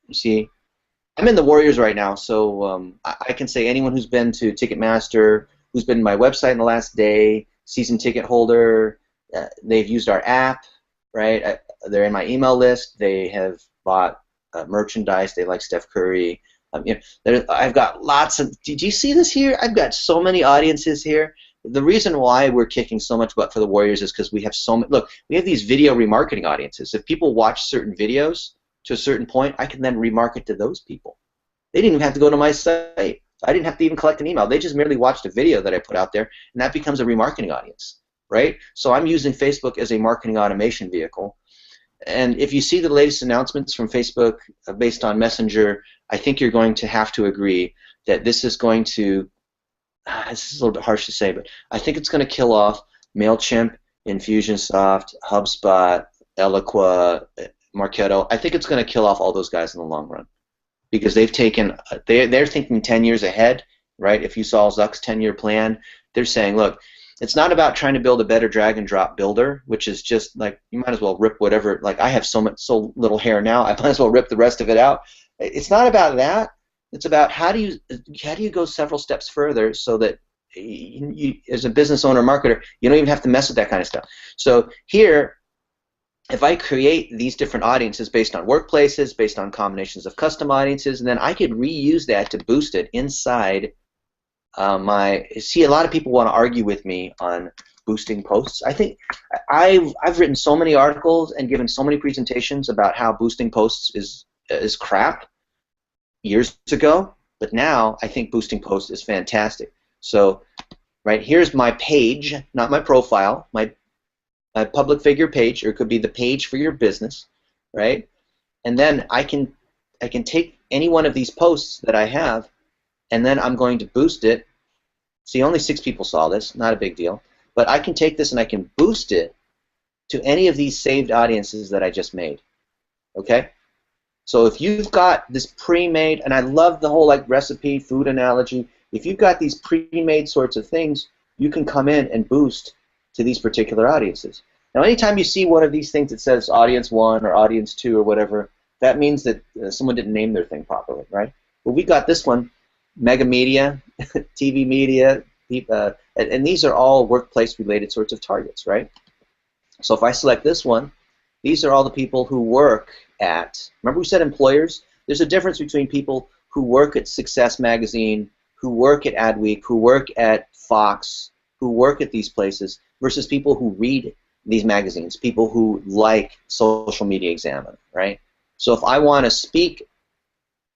[SPEAKER 3] You see, I'm in the Warriors right now, so I can say anyone who's been to Ticketmaster, who's been to my website in the last day, season ticket holder, they've used our app, right? They're in my email list. They have bought merchandise. They like Steph Curry. I've got lots of. Did you see this here? I've got so many audiences here. The reason why we're kicking so much butt for the Warriors is because we have so many. Look, we have these video remarketing audiences. If people watch certain videos to a certain point, I can then remarket to those people. They didn't even have to go to my site. I didn't have to even collect an email. They just merely watched a video that I put out there, and that becomes a remarketing audience, right? So I'm using Facebook as a marketing automation vehicle. And if you see the latest announcements from Facebook based on Messenger, I think you're going to have to agree that this is going to, this is a little bit harsh to say, but I think it's going to kill off MailChimp, Infusionsoft, HubSpot, Eloqua, Marketo. I think it's going to kill off all those guys in the long run because they're thinking 10 years ahead, right? If you saw Zuck's 10-year plan, they're saying, look, it's not about trying to build a better drag and drop builder, which is just like you might as well rip whatever. Like I have so little hair now, I might as well rip the rest of it out. It's not about that. It's about how do you go several steps further so that you, as a business owner, marketer, you don't even have to mess with that kind of stuff. So here, if I create these different audiences based on workplaces, based on combinations of custom audiences, and then I could reuse that to boost it inside. See, a lot of people want to argue with me on boosting posts. I think I've written so many articles and given so many presentations about how boosting posts is crap years ago, but now I think boosting posts is fantastic. So, right here's my page, not my profile. a public figure page, or it could be the page for your business, right? And then I can take any one of these posts that I have, and then I'm going to boost it. See, only 6 people saw this, not a big deal. But I can take this and I can boost it to any of these saved audiences that I just made. Okay? So if you've got this pre-made, and I love the whole like recipe, food analogy, if you've got these pre-made sorts of things, you can come in and boost to these particular audiences. Now, anytime you see one of these things that says audience 1 or audience 2 or whatever, that means that someone didn't name their thing properly, right? Well, we got this one, mega media, TV media, and these are all workplace-related sorts of targets, right? So if I select this one, these are all the people who work at, remember we said employers? There's a difference between people who work at Success Magazine, who work at Adweek, who work at Fox, who work at these places, versus people who read these magazines, people who like Social Media Examiner, right? So if I want to speak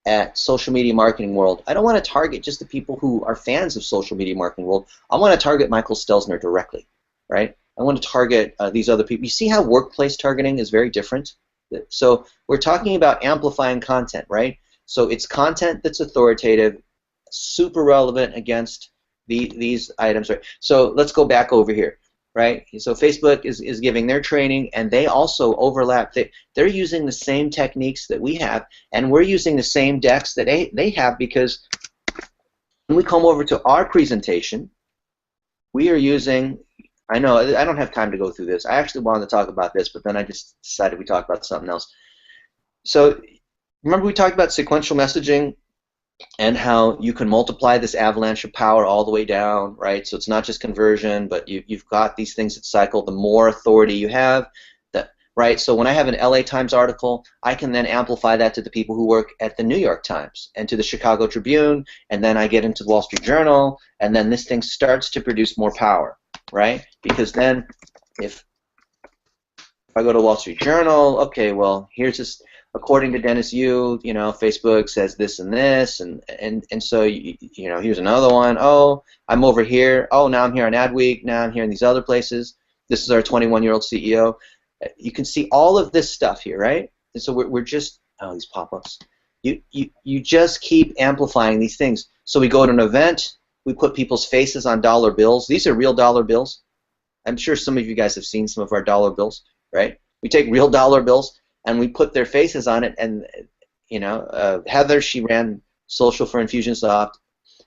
[SPEAKER 3] at Social Media Marketing World, I don't want to target just the people who are fans of Social Media Marketing World. I want to target Michael Stelzner directly, right? I want to target these other people. You see how workplace targeting is very different? So we're talking about amplifying content, right? So it's content that's authoritative, super relevant against these items, right? So let's go back over here, right? So Facebook is giving their training, and they also overlap. They're using the same techniques that we have, and we're using the same decks that they have, because when we come over to our presentation, we are using, I know I don't have time to go through this. I actually wanted to talk about this, but then I just decided we talk about something else. So remember we talked about sequential messaging and how you can multiply this avalanche of power all the way down, right? So it's not just conversion, but you've got these things that cycle. The more authority you have, right? So when I have an LA Times article, I can then amplify that to the people who work at the New York Times and to the Chicago Tribune, and then I get into the Wall Street Journal, and then this thing starts to produce more power, right? Because then if I go to Wall Street Journal, okay, well, here's this, according to Dennis Yu, you know, Facebook says this and this, and so, you know, here's another one. Oh, I'm over here. Oh, now I'm here on Adweek. Now I'm here in these other places. This is our 21-year-old CEO. You can see all of this stuff here, right? And so we're just, oh, these pop-ups. You just keep amplifying these things. So we go to an event. We put people's faces on dollar bills. These are real dollar bills. I'm sure some of you guys have seen some of our dollar bills, right? We take real dollar bills and we put their faces on it. And you know, Heather, she ran social for Infusionsoft,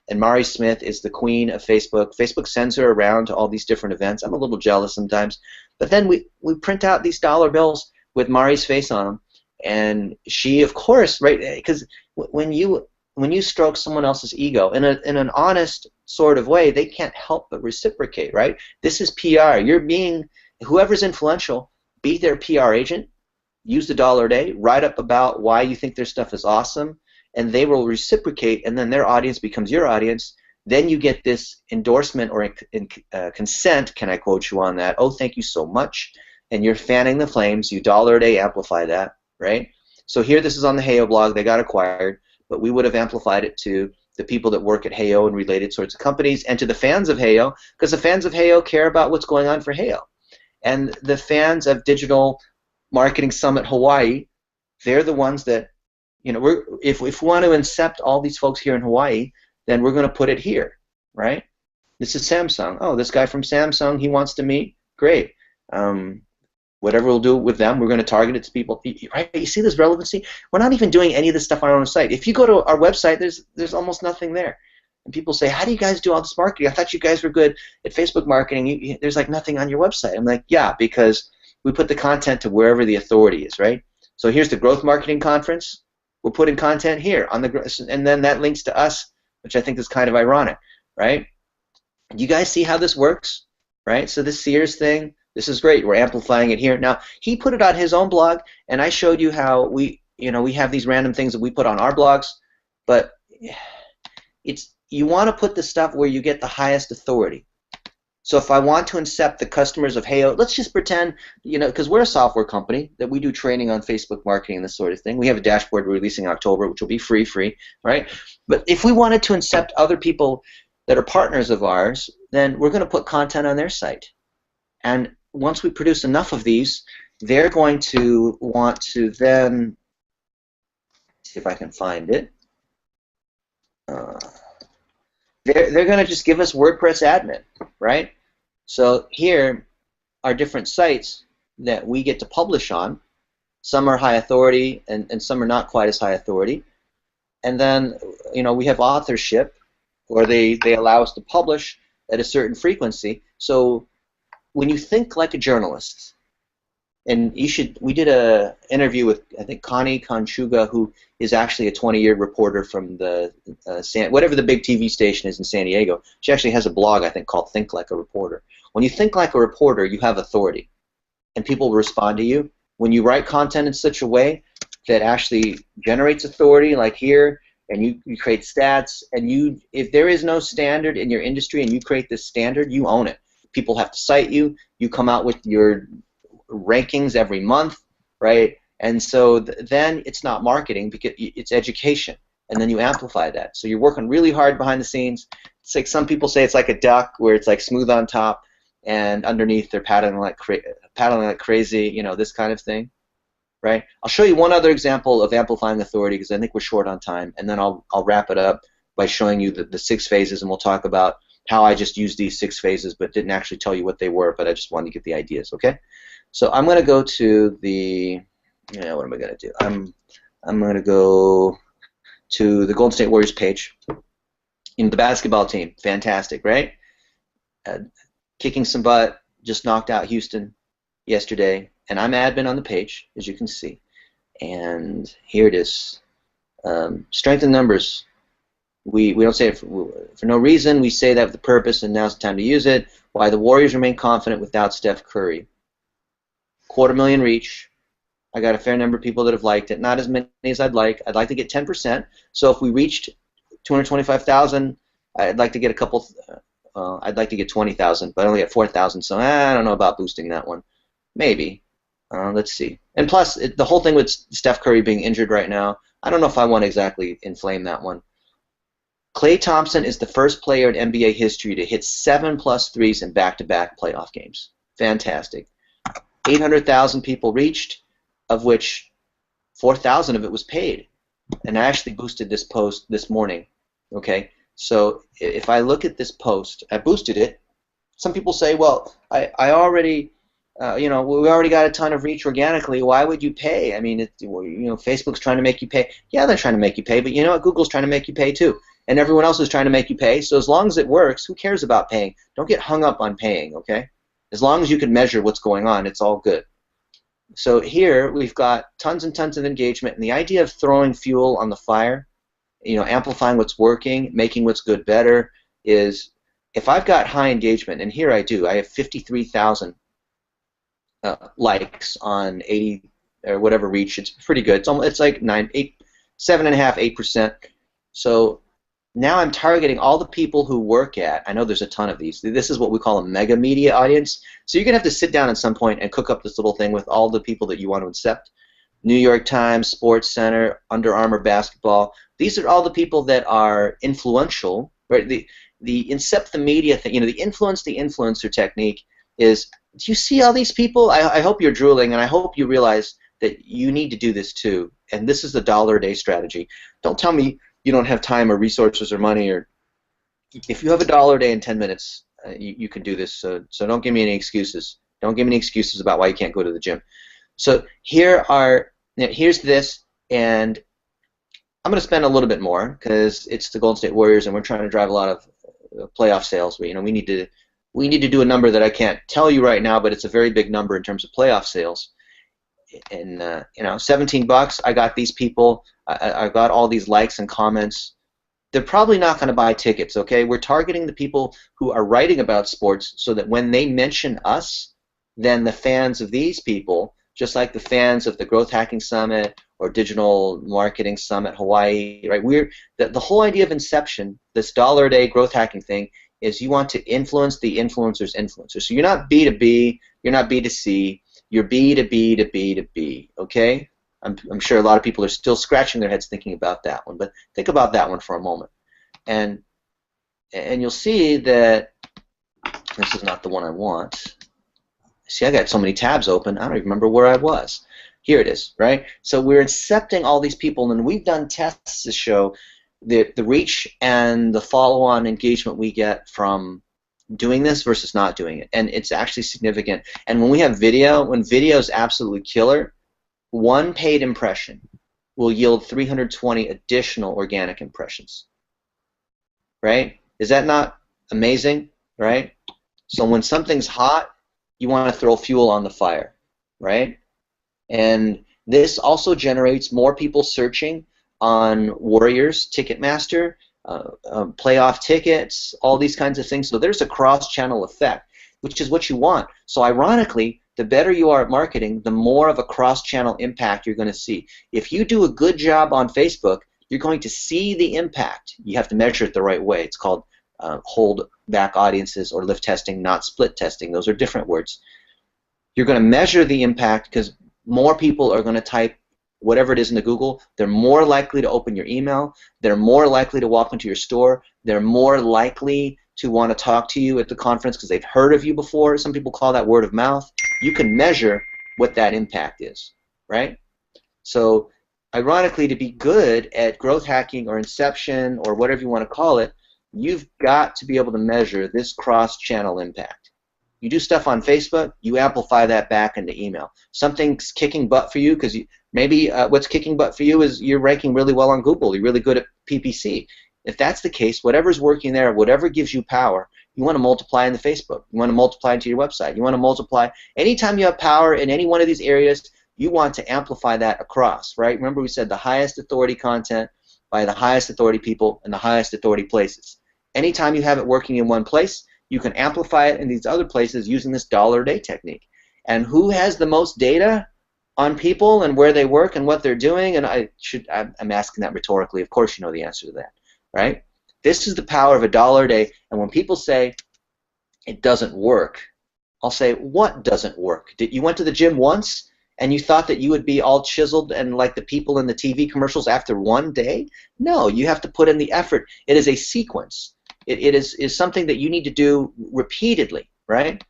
[SPEAKER 3] and Mari Smith is the queen of Facebook. Facebook sends her around to all these different events. I'm a little jealous sometimes, but then we print out these dollar bills with Mari's face on them, and she, of course, right? Because when you stroke someone else's ego in an honest sort of way, they can't help but reciprocate, right? This is PR. You're being, whoever's influential, be their PR agent. Use the dollar a day. Write up about why you think their stuff is awesome, and they will reciprocate, and then their audience becomes your audience. Then you get this endorsement or consent. Can I quote you on that? Oh, thank you so much. And you're fanning the flames. You dollar a day amplify that, right? So here, this is on the Heyo blog. They got acquired, but we would have amplified it to the people that work at Heyo and related sorts of companies, and to the fans of Heyo, because the fans of Heyo care about what's going on for Heyo. And the fans of Digital Marketing Summit Hawaii, they're the ones that, you know, if we want to incept all these folks here in Hawaii, then we're going to put it here, right? This is Samsung. Oh, this guy from Samsung, he wants to meet. Great. Whatever we'll do with them, we're going to target it to people. Right? You see this relevancy? We're not even doing any of this stuff on our own site. If you go to our website, there's almost nothing there. And people say, how do you guys do all this marketing? I thought you guys were good at Facebook marketing. There's like nothing on your website. I'm like, yeah, because we put the content to wherever the authority is, right? So here's the Growth Marketing Conference. We're putting content here on the, and then that links to us, which I think is kind of ironic, right? You guys see how this works, right? So this Sears thing, this is great. We're amplifying it here. Now, he put it on his own blog, and I showed you how we have these random things that we put on our blogs, but you want to put the stuff where you get the highest authority. So if I want to incept the customers of Heyo, let's just pretend, because we're a software company, that we do training on Facebook marketing and this sort of thing. We have a dashboard we're releasing in October, which will be free, right? But if we wanted to incept other people that are partners of ours, then we're going to put content on their site. And once we produce enough of these, they're going to want to then, see if I can find it. They're going to just give us WordPress admin, right? So here are different sites that we get to publish on. Some are high authority, and some are not quite as high authority. And then, we have authorship, where they allow us to publish at a certain frequency. So when you think like a journalist, and we did an interview with, I think, Connie Conchuga, who is actually a 20-year reporter from the whatever the big TV station is in San Diego. She actually has a blog, I think, called Think Like a Reporter. When you think like a reporter, you have authority, and people will respond to you. When you write content in such a way that actually generates authority, like here, and you create stats, and if there is no standard in your industry and you create this standard, you own it. People have to cite you. You come out with your rankings every month, right? And so then it's not marketing, because it's education, and then you amplify that. So you're working really hard behind the scenes. It's like some people say it's like a duck, where it's like smooth on top, and underneath they're paddling like crazy, this kind of thing, right? I'll show you one other example of amplifying authority, because I think we're short on time, and then I'll wrap it up by showing you the 6 phases, and we'll talk about how I just used these 6 phases but didn't actually tell you what they were, but I just wanted to get the ideas, okay? So I'm going to go to the, what am I going to do? I'm going to go to the Golden State Warriors page. The basketball team, fantastic, right? Kicking some butt, just knocked out Houston yesterday, and I'm admin on the page, as you can see. And here it is. Strength in numbers. We don't say it for no reason. We say that with the purpose, and now's the time to use it. Why the Warriors remain confident without Steph Curry. 250,000 reach. I got a fair number of people that have liked it. Not as many as I'd like. I'd like to get 10%. So if we reached 225,000, I'd like to get a couple. I'd like to get 20,000, but I only got 4,000. So I don't know about boosting that one. Maybe. Let's see. And plus, the whole thing with Steph Curry being injured right now, I don't know if I want to exactly inflame that one. Klay Thompson is the first player in NBA history to hit 7+ threes in back-to-back playoff games. Fantastic. 800,000 people reached, of which 4,000 of it was paid. And I actually boosted this post this morning. Okay, so if I look at this post, I boosted it. Some people say, well, I already, we already got a ton of reach organically. Why would you pay? I mean, Facebook's trying to make you pay. Yeah, they're trying to make you pay, but you know what? Google's trying to make you pay too. And everyone else is trying to make you pay. So as long as it works, who cares about paying? Don't get hung up on paying, okay? As long as you can measure what's going on, it's all good. So here we've got tons and tons of engagement, and the idea of throwing fuel on the fire, amplifying what's working, making what's good better, is if I've got high engagement, and here I do, I have 53,000 likes on 80 or whatever reach. It's pretty good. It's like 7.5%, 8%. So now I'm targeting all the people who work at, I know there's a ton of these. This is what we call a mega media audience. So you're going to have to sit down at some point and cook up this little thing with all the people that you want to accept. New York Times, Sports Center, Under Armour basketball. These are all the people that are influential, right? The incept the media thing, the influence the influencer technique is, do you see all these people? I hope you're drooling, and I hope you realize that you need to do this too. And this is the $1 a day strategy. Don't tell me you don't have time or resources or money, or if you have $1 a day in 10 minutes, you can do this. So don't give me any excuses. Don't give me any excuses about why you can't go to the gym. So here's this, and I'm going to spend a little bit more because it's the Golden State Warriors, and we're trying to drive a lot of playoff sales. We need to do a number that I can't tell you right now, but it's a very big number in terms of playoff sales. And $17. I got these people. I got all these likes and comments. They're probably not going to buy tickets. Okay, we're targeting the people who are writing about sports, so that when they mention us, then the fans of these people, just like the fans of the Growth Hacking Summit or Digital Marketing Summit Hawaii, right? The whole idea of Inception, this $1 a day growth hacking thing, is you want to influence the influencer's influencer. So you're not B2B, you're not B2C. You're B to B to B to B, okay? I'm sure a lot of people are still scratching their heads thinking about that one, but think about that one for a moment. And you'll see that this is not the one I want. See, I got so many tabs open, I don't even remember where I was. Here it is, right? So we're incepting all these people, and we've done tests to show the reach and the follow-on engagement we get from doing this versus not doing it, and it's actually significant. And when we have video, when video is absolutely killer, one paid impression will yield 320 additional organic impressions, right? Is that not amazing, right? So when something's hot, you want to throw fuel on the fire, right? And this also generates more people searching on Warriors, Ticketmaster, playoff tickets, all these kinds of things. So there's a cross-channel effect, which is what you want. So ironically, the better you are at marketing, the more of a cross-channel impact you're going to see. If you do a good job on Facebook, you're going to see the impact. You have to measure it the right way. It's called hold back audiences or lift testing, not split testing. Those are different words. You're going to measure the impact because more people are going to type whatever it is into Google. They're more likely to open your email. They're more likely to walk into your store. They're more likely to want to talk to you at the conference because they've heard of you before. Some people call that word of mouth. You can measure what that impact is, right? So ironically, to be good at growth hacking or inception or whatever you want to call it, you've got to be able to measure this cross-channel impact. You do stuff on Facebook, you amplify that back into email. Something's kicking butt for you because maybe what's kicking butt for you is you're ranking really well on Google. You're really good at PPC. If that's the case, whatever's working there, whatever gives you power, you want to multiply into Facebook. You want to multiply into your website. You want to multiply. Anytime you have power in any one of these areas, you want to amplify that across, right? Remember we said the highest authority content by the highest authority people and the highest authority places. Anytime you have it working in one place, you can amplify it in these other places using this dollar-a-day technique. And who has the most data on people and where they work and what they're doing? And I'm asking that rhetorically. Of course you know the answer to that, right? This is the power of a dollar a day. And when people say it doesn't work, I'll say, what doesn't work? You went to the gym once and you thought that you would be all chiseled and like the people in the TV commercials after one day? No, you have to put in the effort. It is a sequence. It is something that you need to do repeatedly, right?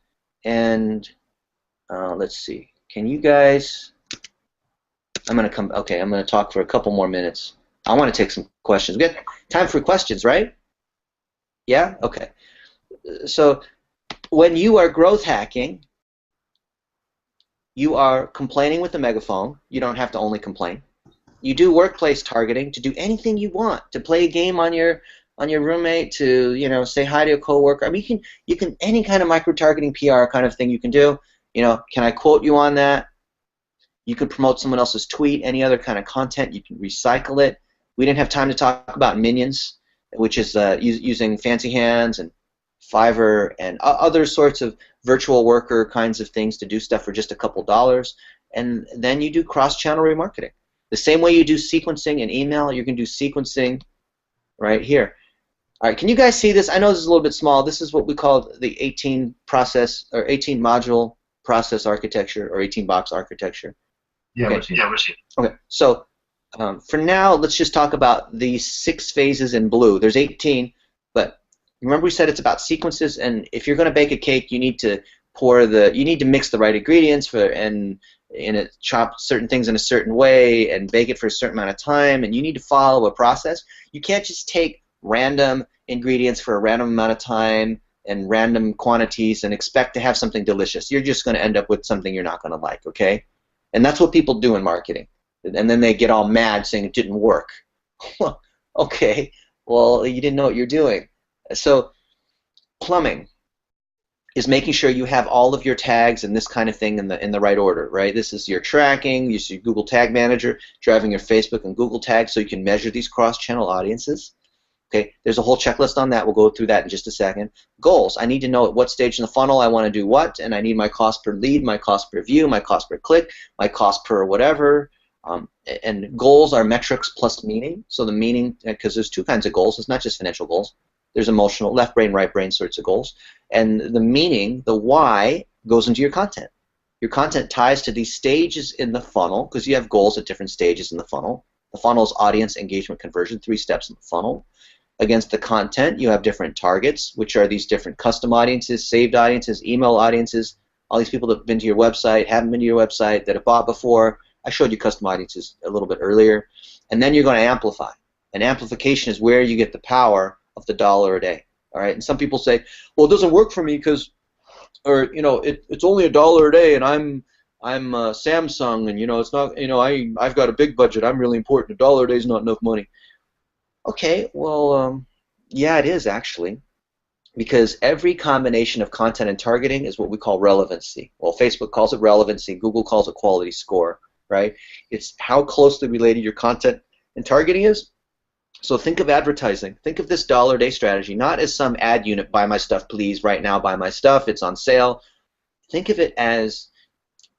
[SPEAKER 3] And let's see. Can you guys? I'm gonna come. Okay, I'm gonna talk for a couple more minutes. I want to take some questions. We got time for questions, right? Yeah. Okay. So when you are growth hacking, you are complaining with the megaphone. You don't have to only complain. You do workplace targeting to do anything you want, to play a game on your roommate, to say hi to a coworker. I mean, you can any kind of micro-targeting PR kind of thing you can do. Can I quote you on that? You could promote someone else's tweet, any other kind of content. You can recycle it. We didn't have time to talk about Minions, which is using Fancy Hands and Fiverr and other sorts of virtual worker kinds of things to do stuff for just a couple dollars. And then you do cross-channel remarketing. The same way you do sequencing in email, you can do sequencing right here. All right, can you guys see this? I know this is a little bit small. This is what we call the 18 module process architecture or 18 box architecture.
[SPEAKER 4] Yeah,
[SPEAKER 3] okay.
[SPEAKER 4] we're seeing.
[SPEAKER 3] Okay, so for now, let's just talk about these 6 phases in blue. There's 18, but remember we said it's about sequences, and if you're going to bake a cake, you need to mix the right ingredients and chop certain things in a certain way and bake it for a certain amount of time, and you need to follow a process. You can't just take random ingredients for a random amount of time and random quantities and expect to have something delicious. You're just going to end up with something you're not going to like, okay? And that's what people do in marketing. And then they get all mad saying it didn't work. Okay, well, you didn't know what you're doing. So plumbing is making sure you have all of your tags and this kind of thing in the right order, right? This is your tracking, you see Google Tag Manager, driving your Facebook and Google tags so you can measure these cross-channel audiences. Okay, there's a whole checklist on that. We'll go through that in just a second. Goals. I need to know at what stage in the funnel I want to do what, and I need my cost per lead, my cost per view, my cost per click, my cost per whatever. And goals are metrics plus meaning. So the meaning, because there's 2 kinds of goals. It's not just financial goals. There's emotional, left brain, right brain sorts of goals. And the meaning, the why, goes into your content. Your content ties to these stages in the funnel because you have goals at different stages in the funnel. The funnel is audience, engagement, conversion, 3 steps in the funnel. Against the content, you have different targets, which are these different custom audiences, saved audiences, email audiences, all these people that have been to your website, haven't been to your website, that have bought before. I showed you custom audiences a little bit earlier. And then you're going to amplify. And amplification is where you get the power of the dollar a day. All right. And some people say, well, it doesn't work for me because, or it's only $1 a day, and I'm Samsung, and it's not. I've got a big budget. I'm really important. $1 a day is not enough money. Okay. Well, yeah, it is actually, because every combination of content and targeting is what we call relevancy. Well, Facebook calls it relevancy. Google calls it quality score. Right. It's how closely related your content and targeting is. So think of advertising. Think of this $1 a day strategy not as some ad unit, buy my stuff please, right now buy my stuff, it's on sale. Think of it as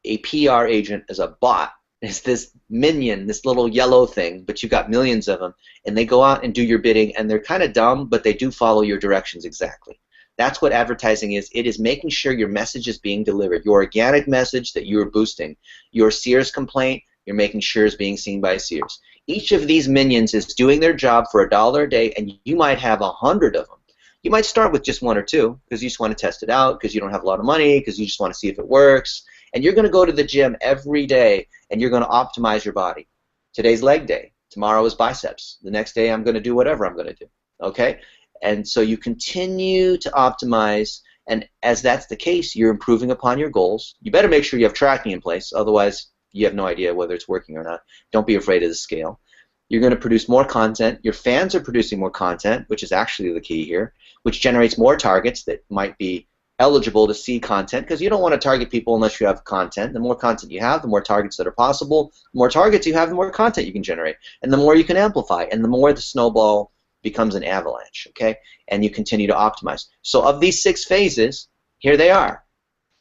[SPEAKER 3] a PR agent, as a bot. It's this minion, this little yellow thing, but you've got millions of them, and they go out and do your bidding, and they're kind of dumb, but they do follow your directions exactly. That's what advertising is. It is making sure your message is being delivered. Your organic message that you are boosting. Your Sears complaint, you're making sure is being seen by Sears. Each of these minions is doing their job for $1 a day, and you might have 100 of them. You might start with just 1 or 2 because you just want to test it out, because you don't have a lot of money, because you just want to see if it works. And you're going to go to the gym every day, and you're going to optimize your body. Today's leg day. Tomorrow is biceps. The next day I'm going to do whatever I'm going to do. Okay? And so you continue to optimize, and as that's the case, you're improving upon your goals. You better make sure you have tracking in place, otherwise you have no idea whether it's working or not. Don't be afraid of the scale. You're going to produce more content. Your fans are producing more content, which is actually the key here, which generates more targets that might be eligible to see content, because you don't want to target people unless you have content. The more content you have, the more targets that are possible. The more targets you have, the more content you can generate, and the more you can amplify, and the more the snowball becomes an avalanche, okay? And you continue to optimize. So of these 6 phases, here they are.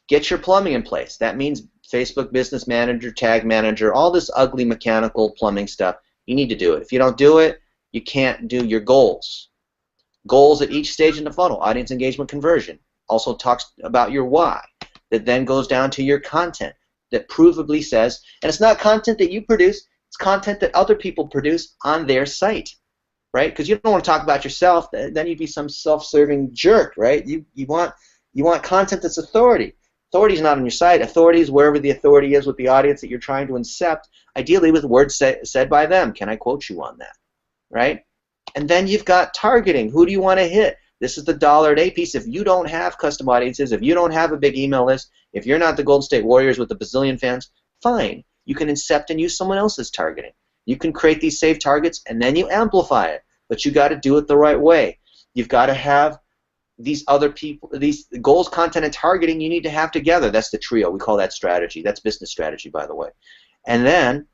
[SPEAKER 3] Get your plumbing in place. That means Facebook Business Manager, Tag Manager, all this ugly mechanical plumbing stuff. You need to do it. If you don't do it, you can't do your goals. Goals at each stage in the funnel. Audience engagement conversion. Also talks about your why. That then goes down to your content that provably says, and it's not content that you produce, it's content that other people produce on their site. Right? Because you don't want to talk about yourself, then you'd be some self-serving jerk, right? You want content that's authority. Authority is not on your site. Authority is wherever the authority is with the audience that you're trying to incept, ideally with words said by them. Can I quote you on that? Right? And then you've got targeting. Who do you want to hit? This is the $1 a day piece. If you don't have custom audiences, if you don't have a big email list, if you're not the Golden State Warriors with a bazillion fans, fine. You can incept and use someone else's targeting. You can create these saved targets, and then you amplify it. But you got to do it the right way. You've got to have these other people, these goals, content, and targeting you need to have together. That's the trio. We call that strategy. That's business strategy, by the way. And then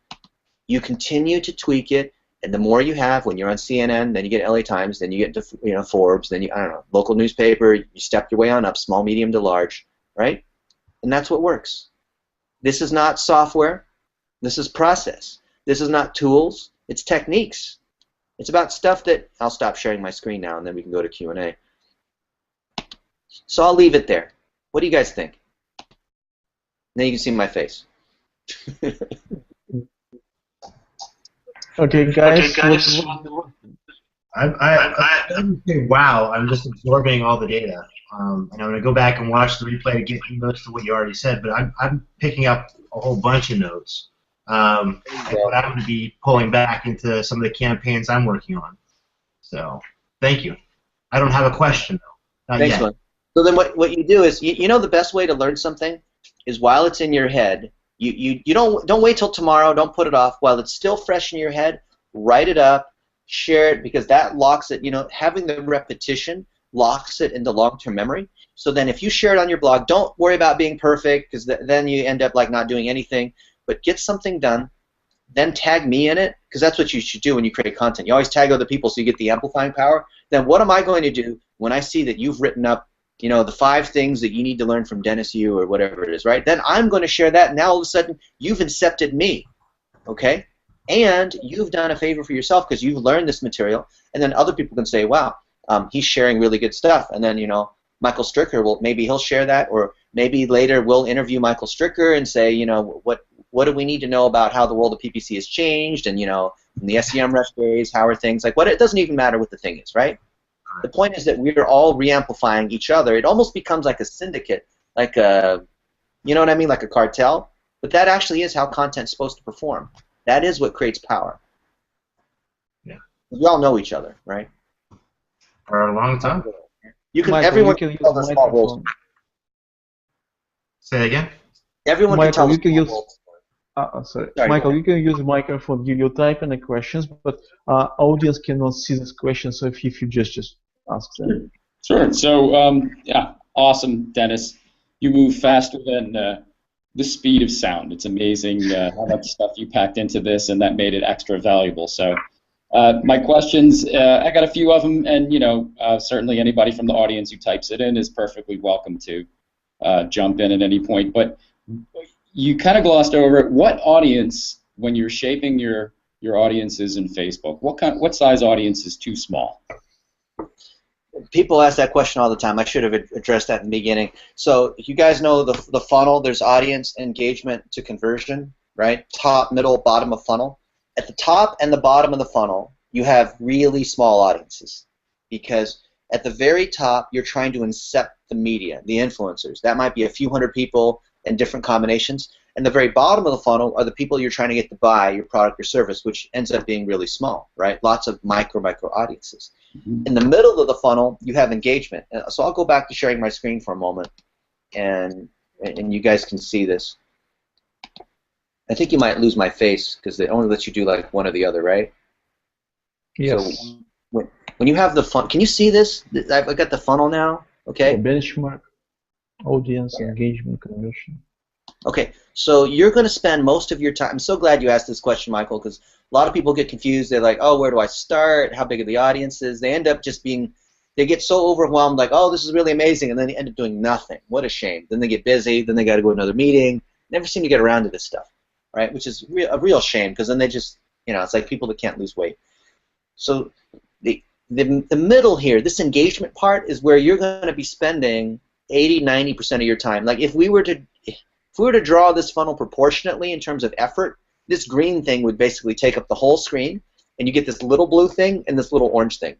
[SPEAKER 3] you continue to tweak it, and the more you have, when you're on CNN, then you get LA Times, then you get into Forbes, then you, I don't know, local newspaper, you step your way on up, small, medium to large, right? And that's what works. This is not software. This is process. This is not tools. It's techniques. It's about stuff that, I'll stop sharing my screen now, and then we can go to Q&A. So I'll leave it there. What do you guys think? Then you can see my face.
[SPEAKER 1] Okay, guys.
[SPEAKER 4] Wow, I'm just absorbing all the data. And I'm going to go back and watch the replay to get notes to what you already said, but I'm picking up a whole bunch of notes. But I'm going to be pulling back into some of the campaigns I'm working on. So, thank you. I don't have a question, though. Not
[SPEAKER 3] Thanks,
[SPEAKER 4] yet.
[SPEAKER 3] man. So then what you do is, you know the best way to learn something is while it's in your head, you don't wait till tomorrow, don't put it off. While it's still fresh in your head, write it up, share it, because that locks it, having the repetition locks it into long-term memory. So then if you share it on your blog, don't worry about being perfect, because then you end up like not doing anything. But get something done, then tag me in it, because that's what you should do when you create content. You always tag other people so you get the amplifying power. Then what am I going to do when I see that you've written up, the 5 things that you need to learn from Dennis Yu or whatever it is, right? Then I'm going to share that, and now all of a sudden you've incepted me, okay? And you've done a favor for yourself because you've learned this material, and then other people can say, wow, he's sharing really good stuff, and then, Michael Stricker, well, maybe he'll share that, or maybe later we'll interview Michael Stricker and say, what do we need to know about how the world of PPC has changed, and in the SEM rush days, how are things like? It doesn't even matter what the thing is, right? The point is that we're all re-amplifying each other. It almost becomes like a syndicate, like a You know what I mean? Like a cartel. But that actually is how content's supposed to perform. That is what creates power.
[SPEAKER 4] Yeah.
[SPEAKER 3] We all know each other, right?
[SPEAKER 4] For a long time.
[SPEAKER 3] You can.
[SPEAKER 1] Michael,
[SPEAKER 3] Everyone
[SPEAKER 1] you can
[SPEAKER 3] can
[SPEAKER 1] use
[SPEAKER 3] tell the small roles.
[SPEAKER 1] microphone.
[SPEAKER 4] Say that again?
[SPEAKER 3] Everyone can tell
[SPEAKER 1] Michael,
[SPEAKER 3] the
[SPEAKER 1] you can
[SPEAKER 3] small
[SPEAKER 1] use.
[SPEAKER 3] roles.
[SPEAKER 1] Sorry.
[SPEAKER 3] Sorry,
[SPEAKER 1] Michael, you can use the microphone. You type in the questions, but audience cannot see this question. So if you just ask them.
[SPEAKER 2] Sure. So, yeah, awesome, Dennis. You move faster than the speed of sound. It's amazing how much stuff you packed into this, and that made it extra valuable. So, my questions, I got a few of them, and certainly anybody from the audience who types it in is perfectly welcome to jump in at any point. But you kind of glossed over it. What audience, when you're shaping your audiences in Facebook, what size audience is too small?
[SPEAKER 3] People ask that question all the time. I should have addressed that in the beginning. So you guys know the funnel. There's audience, engagement to conversion, right? Top, middle, bottom of funnel. At the top and the bottom of the funnel, you have really small audiences because at the very top, you're trying to incept the media, the influencers. That might be a few hundred people in different combinations. And the very bottom of the funnel are the people you're trying to get to buy your product or service, which ends up being really small, right? Lots of micro audiences.
[SPEAKER 2] Mm-hmm.
[SPEAKER 3] In the middle of the funnel, you have engagement. So I'll go back to sharing my screen for a moment, and you guys can see this. I think you might lose my face because they only let you do like one or the other, right?
[SPEAKER 1] Yes.
[SPEAKER 3] So when you have the funnel, can you see this? I've got the funnel now. Okay.
[SPEAKER 1] Benchmark, audience, engagement, conversion.
[SPEAKER 3] Okay, so you're going to spend most of your time. I'm so glad you asked this question, Michael, because a lot of people get confused. They're like, oh, where do I start? How big are the audiences? They end up just being, they get so overwhelmed, like, oh, this is really amazing, and then they end up doing nothing. What a shame. Then they get busy. Then they got to go to another meeting. Never seem to get around to this stuff, right? Which is a real shame because then they just, it's like people that can't lose weight. So the middle here, this engagement part is where you're going to be spending 80-90% of your time. Like if we were to draw this funnel proportionately in terms of effort, this green thing would basically take up the whole screen, and you get this little blue thing and this little orange thing.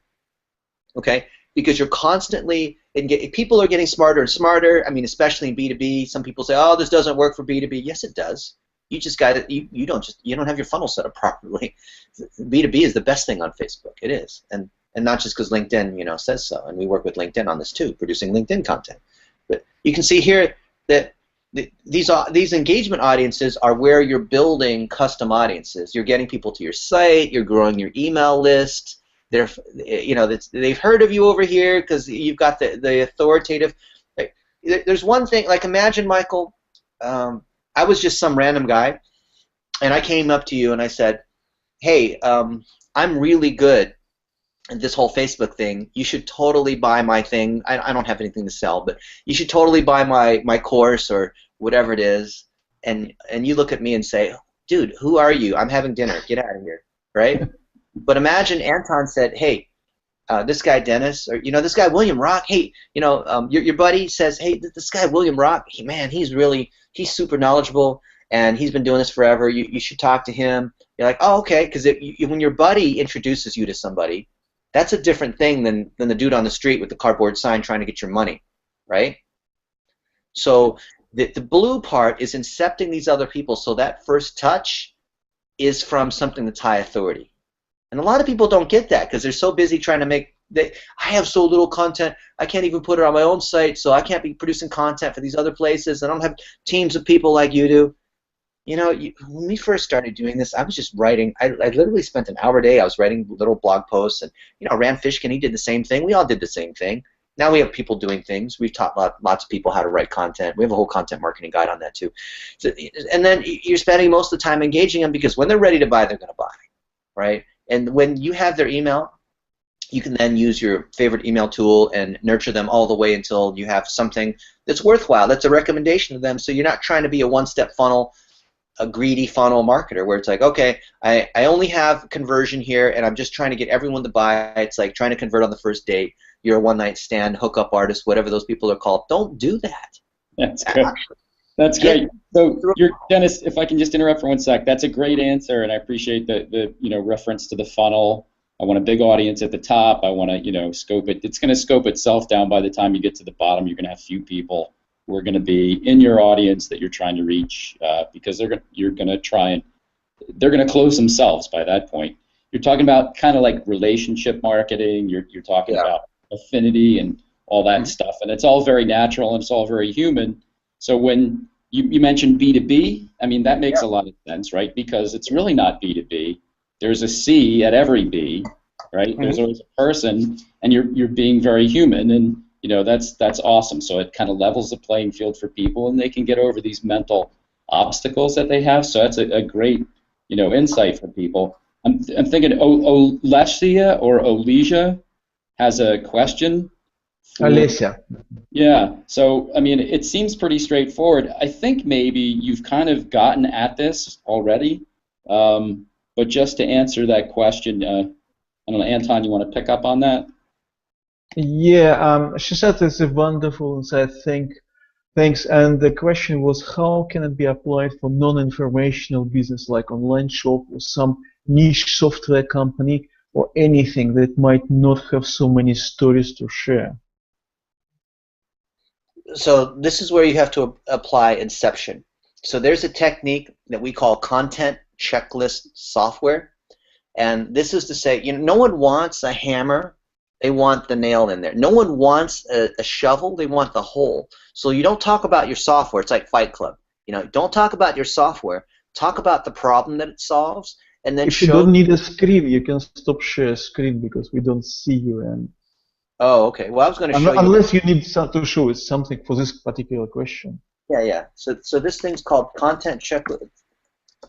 [SPEAKER 3] Okay? Because you're constantly, people are getting smarter and smarter. I mean, especially in B2B. Some people say, oh, this doesn't work for B2B. Yes, it does. You just got it. You don't have your funnel set up properly. B2B is the best thing on Facebook. It is, and not just because LinkedIn, says so. And we work with LinkedIn on this too, producing LinkedIn content. But you can see here that these engagement audiences are where you're building custom audiences. You're getting people to your site. You're growing your email list. They've heard of you over here because you've got the authoritative. There's one thing. Like imagine, Michael, I was just some random guy, and I came up to you and I said, "Hey, I'm really good at this whole Facebook thing. You should totally buy my thing. I don't have anything to sell, but you should totally buy my course or whatever it is." And you look at me and say, "Dude, who are you? I'm having dinner. Get out of here." Right? But imagine Anton said, "Hey, this guy Dennis, or this guy William Rock. Hey, your buddy says, hey, this guy William Rock. Man, he's super knowledgeable, and he's been doing this forever. You should talk to him." You're like, "Oh, okay," because when your buddy introduces you to somebody, that's a different thing than the dude on the street with the cardboard sign trying to get your money, right? So the blue part is incepting these other people, so that first touch is from something that's high authority. And a lot of people don't get that because they're so busy trying to I have so little content, I can't even put it on my own site, so I can't be producing content for these other places. I don't have teams of people like you do. When we first started doing this, I was just writing. I literally spent an hour a day. I was writing little blog posts, and Rand Fishkin, he did the same thing. We all did the same thing. Now we have people doing things. We've taught lots of people how to write content. We have a whole content marketing guide on that too. So, and then you're spending most of the time engaging them because when they're ready to buy, they're going to buy, right? And when you have their email, you can then use your favorite email tool and nurture them all the way until you have something that's worthwhile. That's a recommendation to them. So you're not trying to be a one-step funnel, a greedy funnel marketer where it's like, okay, I only have conversion here and I'm just trying to get everyone to buy. It's like trying to convert on the first date. You're a one-night stand, hookup artist, whatever those people are called. Don't do that.
[SPEAKER 2] That's good. That's great. So, Dennis, if I can just interrupt for 1 sec, that's a great answer, and I appreciate the reference to the funnel. I want a big audience at the top. I want to scope it. It's going to scope itself down by the time you get to the bottom. You're going to have few people who are going to be in your audience that you're trying to reach, because they're going to close themselves by that point. You're talking about kind of like relationship marketing. You're talking about affinity and all that stuff, and it's all very natural and it's all very human. So when you mentioned B2B, I mean, that makes a lot of sense, right? Because it's really not B2B. There's a C at every B, right? There's always a person, and you're being very human, and that's awesome. So it kind of levels the playing field for people, and they can get over these mental obstacles that they have. So that's a great insight for people. I'm thinking Olesia or Olesia has a question.
[SPEAKER 1] Olesia.
[SPEAKER 2] Yeah. So I mean, it seems pretty straightforward. I think maybe you've kind of gotten at this already, but just to answer that question, I don't know, Anton, you want to pick up on that?
[SPEAKER 1] Yeah. She said it's a wonderful insight. Thanks. And the question was, how can it be applied for non-informational business like online shop or some niche software company or anything that might not have so many stories to share?
[SPEAKER 3] So this is where you have to apply inception. So there's a technique that we call content checklist software, and this is to say, no one wants a hammer, they want the nail in there. No one wants a shovel, they want the hole. So you don't talk about your software. It's like Fight Club. Don't talk about your software. Talk about the problem that it solves, and then
[SPEAKER 1] if you don't need a screen, you can stop share screen because we don't see you. And
[SPEAKER 3] oh, okay. Well, I was going to show you.
[SPEAKER 1] Unless you need to show us something for this particular question.
[SPEAKER 3] Yeah. So this thing's called content checklist.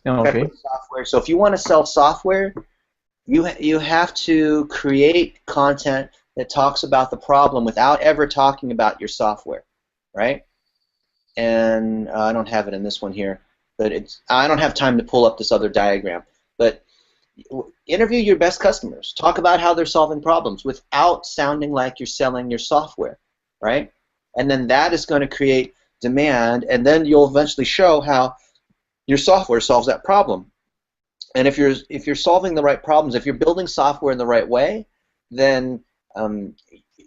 [SPEAKER 1] Okay.
[SPEAKER 3] Software. So if you want to sell software, you have to create content that talks about the problem without ever talking about your software, right? And I don't have it in this one here, but I don't have time to pull up this other diagram. But interview your best customers. Talk about how they're solving problems without sounding like you're selling your software, right? And then that is going to create demand, and then you'll eventually show how your software solves that problem. And if you're solving the right problems, if you're building software in the right way, then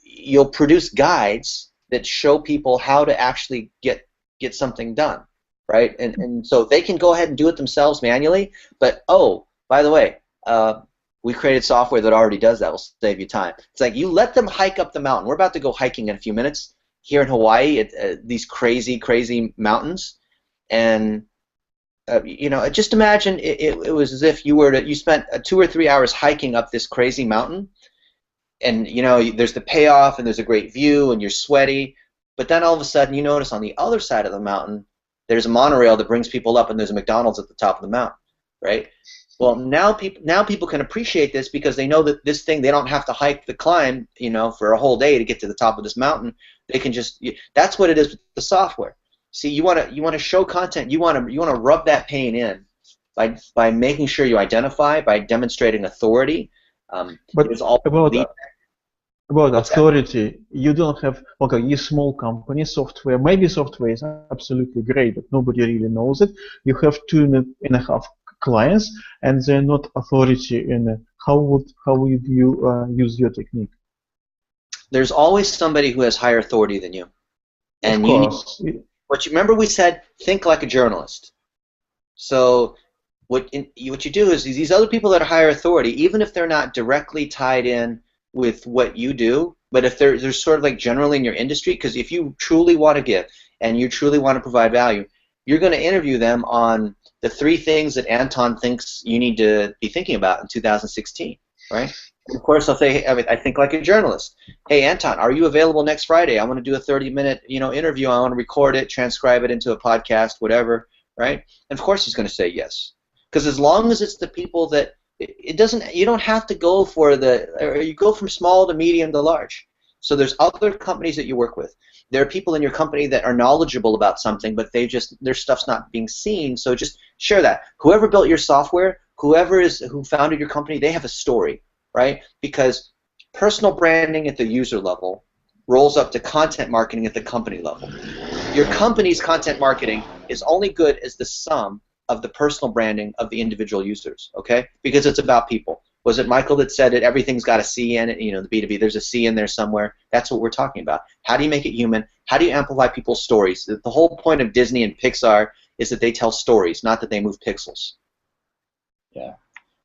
[SPEAKER 3] you'll produce guides that show people how to actually get something done, right? And so they can go ahead and do it themselves manually, but oh, by the way, we created software that already does that. Will save you time. It's like you let them hike up the mountain. We're about to go hiking in a few minutes here in Hawaii at these crazy mountains, and just imagine it was as if you spent 2 or 3 hours hiking up this crazy mountain, and there's the payoff and there's a great view and you're sweaty, but then all of a sudden you notice on the other side of the mountain there's a monorail that brings people up and there's a McDonald's at the top of the mountain, right? Well, now people can appreciate this because they know that this thing, they don't have to hike the climb, for a whole day to get to the top of this mountain. They can just, that's what it is with the software. See, you want to show content. You want to rub that pain in by making sure you identify, by demonstrating authority.
[SPEAKER 1] But about authority, you don't have. Okay, you small company, software. Maybe software is absolutely great, but nobody really knows it. You have 2.5 clients, and they're not authority in. How would you use your technique?
[SPEAKER 3] There's always somebody who has higher authority than you, and
[SPEAKER 1] of course.
[SPEAKER 3] But you remember we said think like a journalist. So what you do is these other people that are higher authority, even if they're not directly tied in with what you do, but if they're sort of like generally in your industry, because if you truly want to give and you truly want to provide value, you're going to interview them on the 3 things that Anton thinks you need to be thinking about in 2016, right? Of course, I'll say, I think like a journalist. Hey, Anton, are you available next Friday? I want to do a 30-minute, interview. I want to record it, transcribe it into a podcast, whatever, right? And of course, he's going to say yes, because as long as it's the people that it doesn't, you don't have to go for or you go from small to medium to large. So there's other companies that you work with. There are people in your company that are knowledgeable about something, but their stuff's not being seen. So just share that. Whoever built your software, who founded your company, they have a story. Right? Because personal branding at the user level rolls up to content marketing at the company level. Your company's content marketing is only good as the sum of the personal branding of the individual users, okay? Because it's about people. Was it Michael that said it? Everything's got a C in it. You know, the B2B, there's a C in there somewhere. That's what we're talking about. How do you make it human? How do you amplify people's stories? The whole point of Disney and Pixar is that they tell stories, not that they move pixels.
[SPEAKER 2] Yeah,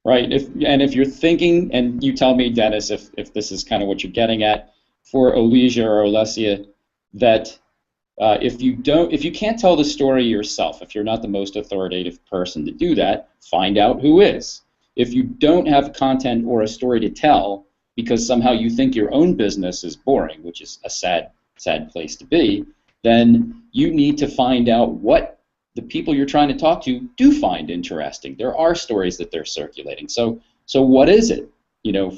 [SPEAKER 2] right. If you're thinking, and you tell me, Dennis, if this is kind of what you're getting at for Olesia or Olesia, that if you can't tell the story yourself, if you're not the most authoritative person to do that, find out who is. If you don't have content or a story to tell because somehow you think your own business is boring, which is a sad place to be, then you need to find out what the people you're trying to talk to do find interesting. There are stories that they're circulating. So what is it? You know,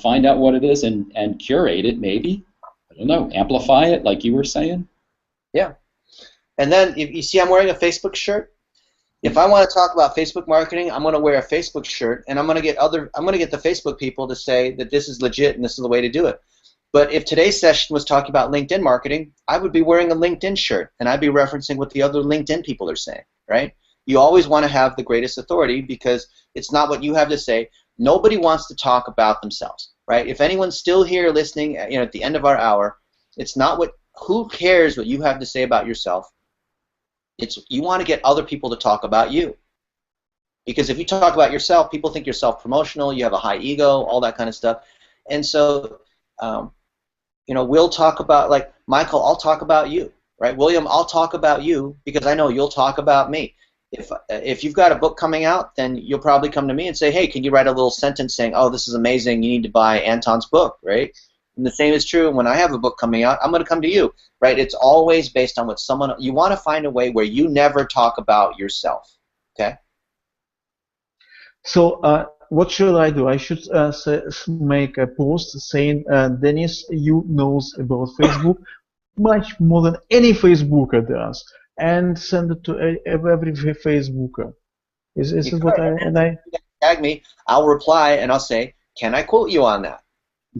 [SPEAKER 2] find out what it is and curate it, maybe. I don't know, amplify it, like you were saying.
[SPEAKER 3] Yeah. And then you see I'm wearing a Facebook shirt. If I want to talk about Facebook marketing, I'm going to wear a Facebook shirt, and I'm going to get the Facebook people to say that this is legit and this is the way to do it. But if today's session was talking about LinkedIn marketing, I would be wearing a LinkedIn shirt, and I'd be referencing what the other LinkedIn people are saying, right? You always want to have the greatest authority because it's not what you have to say. Nobody wants to talk about themselves, right? If anyone's still here listening, you know, at the end of our hour, it's not who cares what you have to say about yourself. You want to get other people to talk about you. Because if you talk about yourself, people think you're self-promotional, you have a high ego, all that kind of stuff. And so, you know, we'll talk about, like, Michael, I'll talk about you, right? William, I'll talk about you because I know you'll talk about me. If you've got a book coming out, then you'll probably come to me and say, hey, can you write a little sentence saying, oh, this is amazing, you need to buy Anton's book, right? And the same is true when I have a book coming out, I'm going to come to you, right? It's always based on what you want to find a way where you never talk about yourself, okay?
[SPEAKER 1] So what should I do? I should make a post saying, Dennis, you knows about Facebook much more than any Facebooker does, and send it to every Facebooker. Is it what I
[SPEAKER 3] tag me? I'll reply and I'll say, can I quote you on that?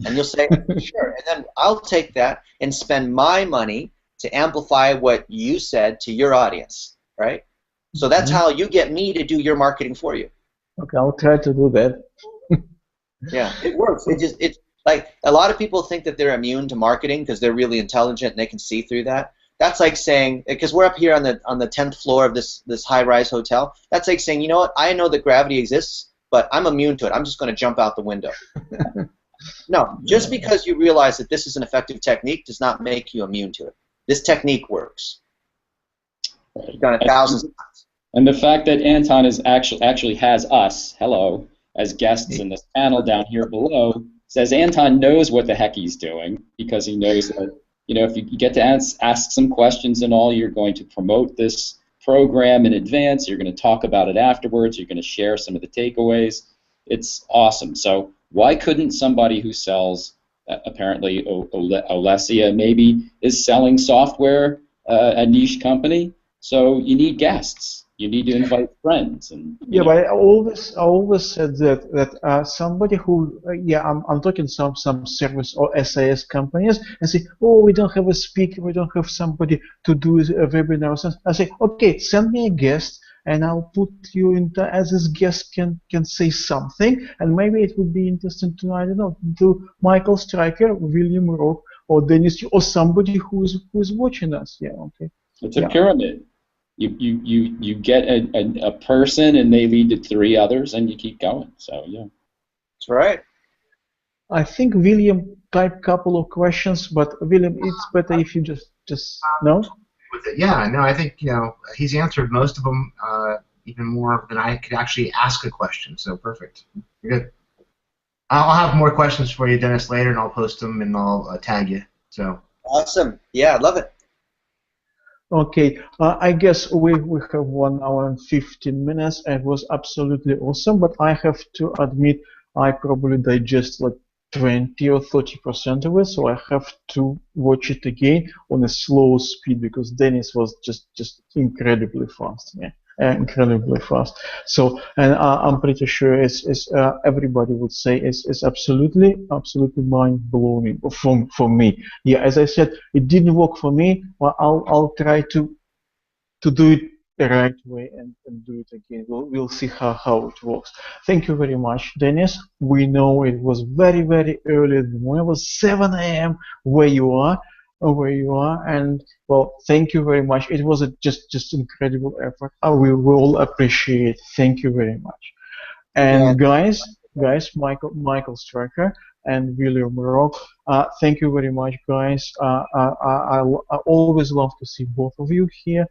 [SPEAKER 3] And you'll say, sure. And then I'll take that and spend my money to amplify what you said to your audience, right? So that's how you get me to do your marketing for you.
[SPEAKER 1] Okay, I'll try to do that.
[SPEAKER 3] Yeah, it works. It's like a lot of people think that they're immune to marketing because they're really intelligent and they can see through that. That's like saying, because we're up here on the 10th floor of this high-rise hotel. That's like saying, you know what? I know that gravity exists, but I'm immune to it. I'm just going to jump out the window. No, just because you realize that this is an effective technique does not make you immune to it. This technique works. You've done it thousands of times.
[SPEAKER 2] And the fact that Anton is actually has us, hello, as guests in this panel down here below, says Anton knows what the heck he's doing because he knows that, you know, if you get to ask some questions and all, you're going to promote this program in advance, you're going to talk about it afterwards, you're going to share some of the takeaways. It's awesome. So why couldn't somebody who sells, apparently Olesia maybe is selling software, a niche company, so you need guests. You need to invite friends. And
[SPEAKER 1] yeah, but I always said that somebody who I'm talking some service or SAS companies and say, oh, we don't have a speaker, we don't have somebody to do a webinar. I say, okay, send me a guest, and I'll put you in as this guest can say something, and maybe it would be interesting to, I don't know, to Michael Stryker, William Rock, or Dennis, or somebody who's watching us. Yeah, okay.
[SPEAKER 2] It's a pyramid. You get a person, and they lead to 3 others, and you keep going. So yeah,
[SPEAKER 3] that's right.
[SPEAKER 1] I think William typed a couple of questions, but William, it's better if you just no.
[SPEAKER 4] With it. Yeah, no, I think, you know, he's answered most of them, even more than I could actually ask a question. So perfect. You're good. I'll have more questions for you, Dennis, later, and I'll post them and I'll tag you. So
[SPEAKER 3] awesome. Yeah, I love it.
[SPEAKER 1] Okay, I guess we have 1 hour and 15 minutes. It was absolutely awesome, but I have to admit I probably digest like 20 or 30% of it, so I have to watch it again on a slow speed because Dennis was just incredibly fast, incredibly fast. So, and I'm pretty sure it's everybody would say it's absolutely mind blowing for me. Yeah, as I said, it didn't work for me. Well, I'll try to do it the right way and do it again. We'll see how it works. Thank you very much, Dennis. We know it was very, very early in the morning. It was 7 a.m. where you are, and well, thank you very much. It was a just incredible effort. We will appreciate. Thank you very much. And Michael Striker and William Rock, thank you very much, guys. I always love to see both of you here.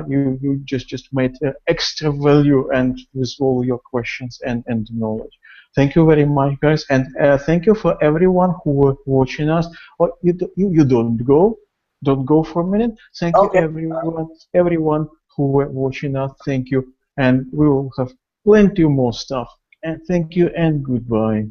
[SPEAKER 1] You just made extra value and with all your questions and knowledge. Thank you very much, guys, and thank you for everyone who were watching us. Oh, you don't go for a minute. Thank you everyone who were watching us. Thank you, and we will have plenty more stuff. And thank you and goodbye.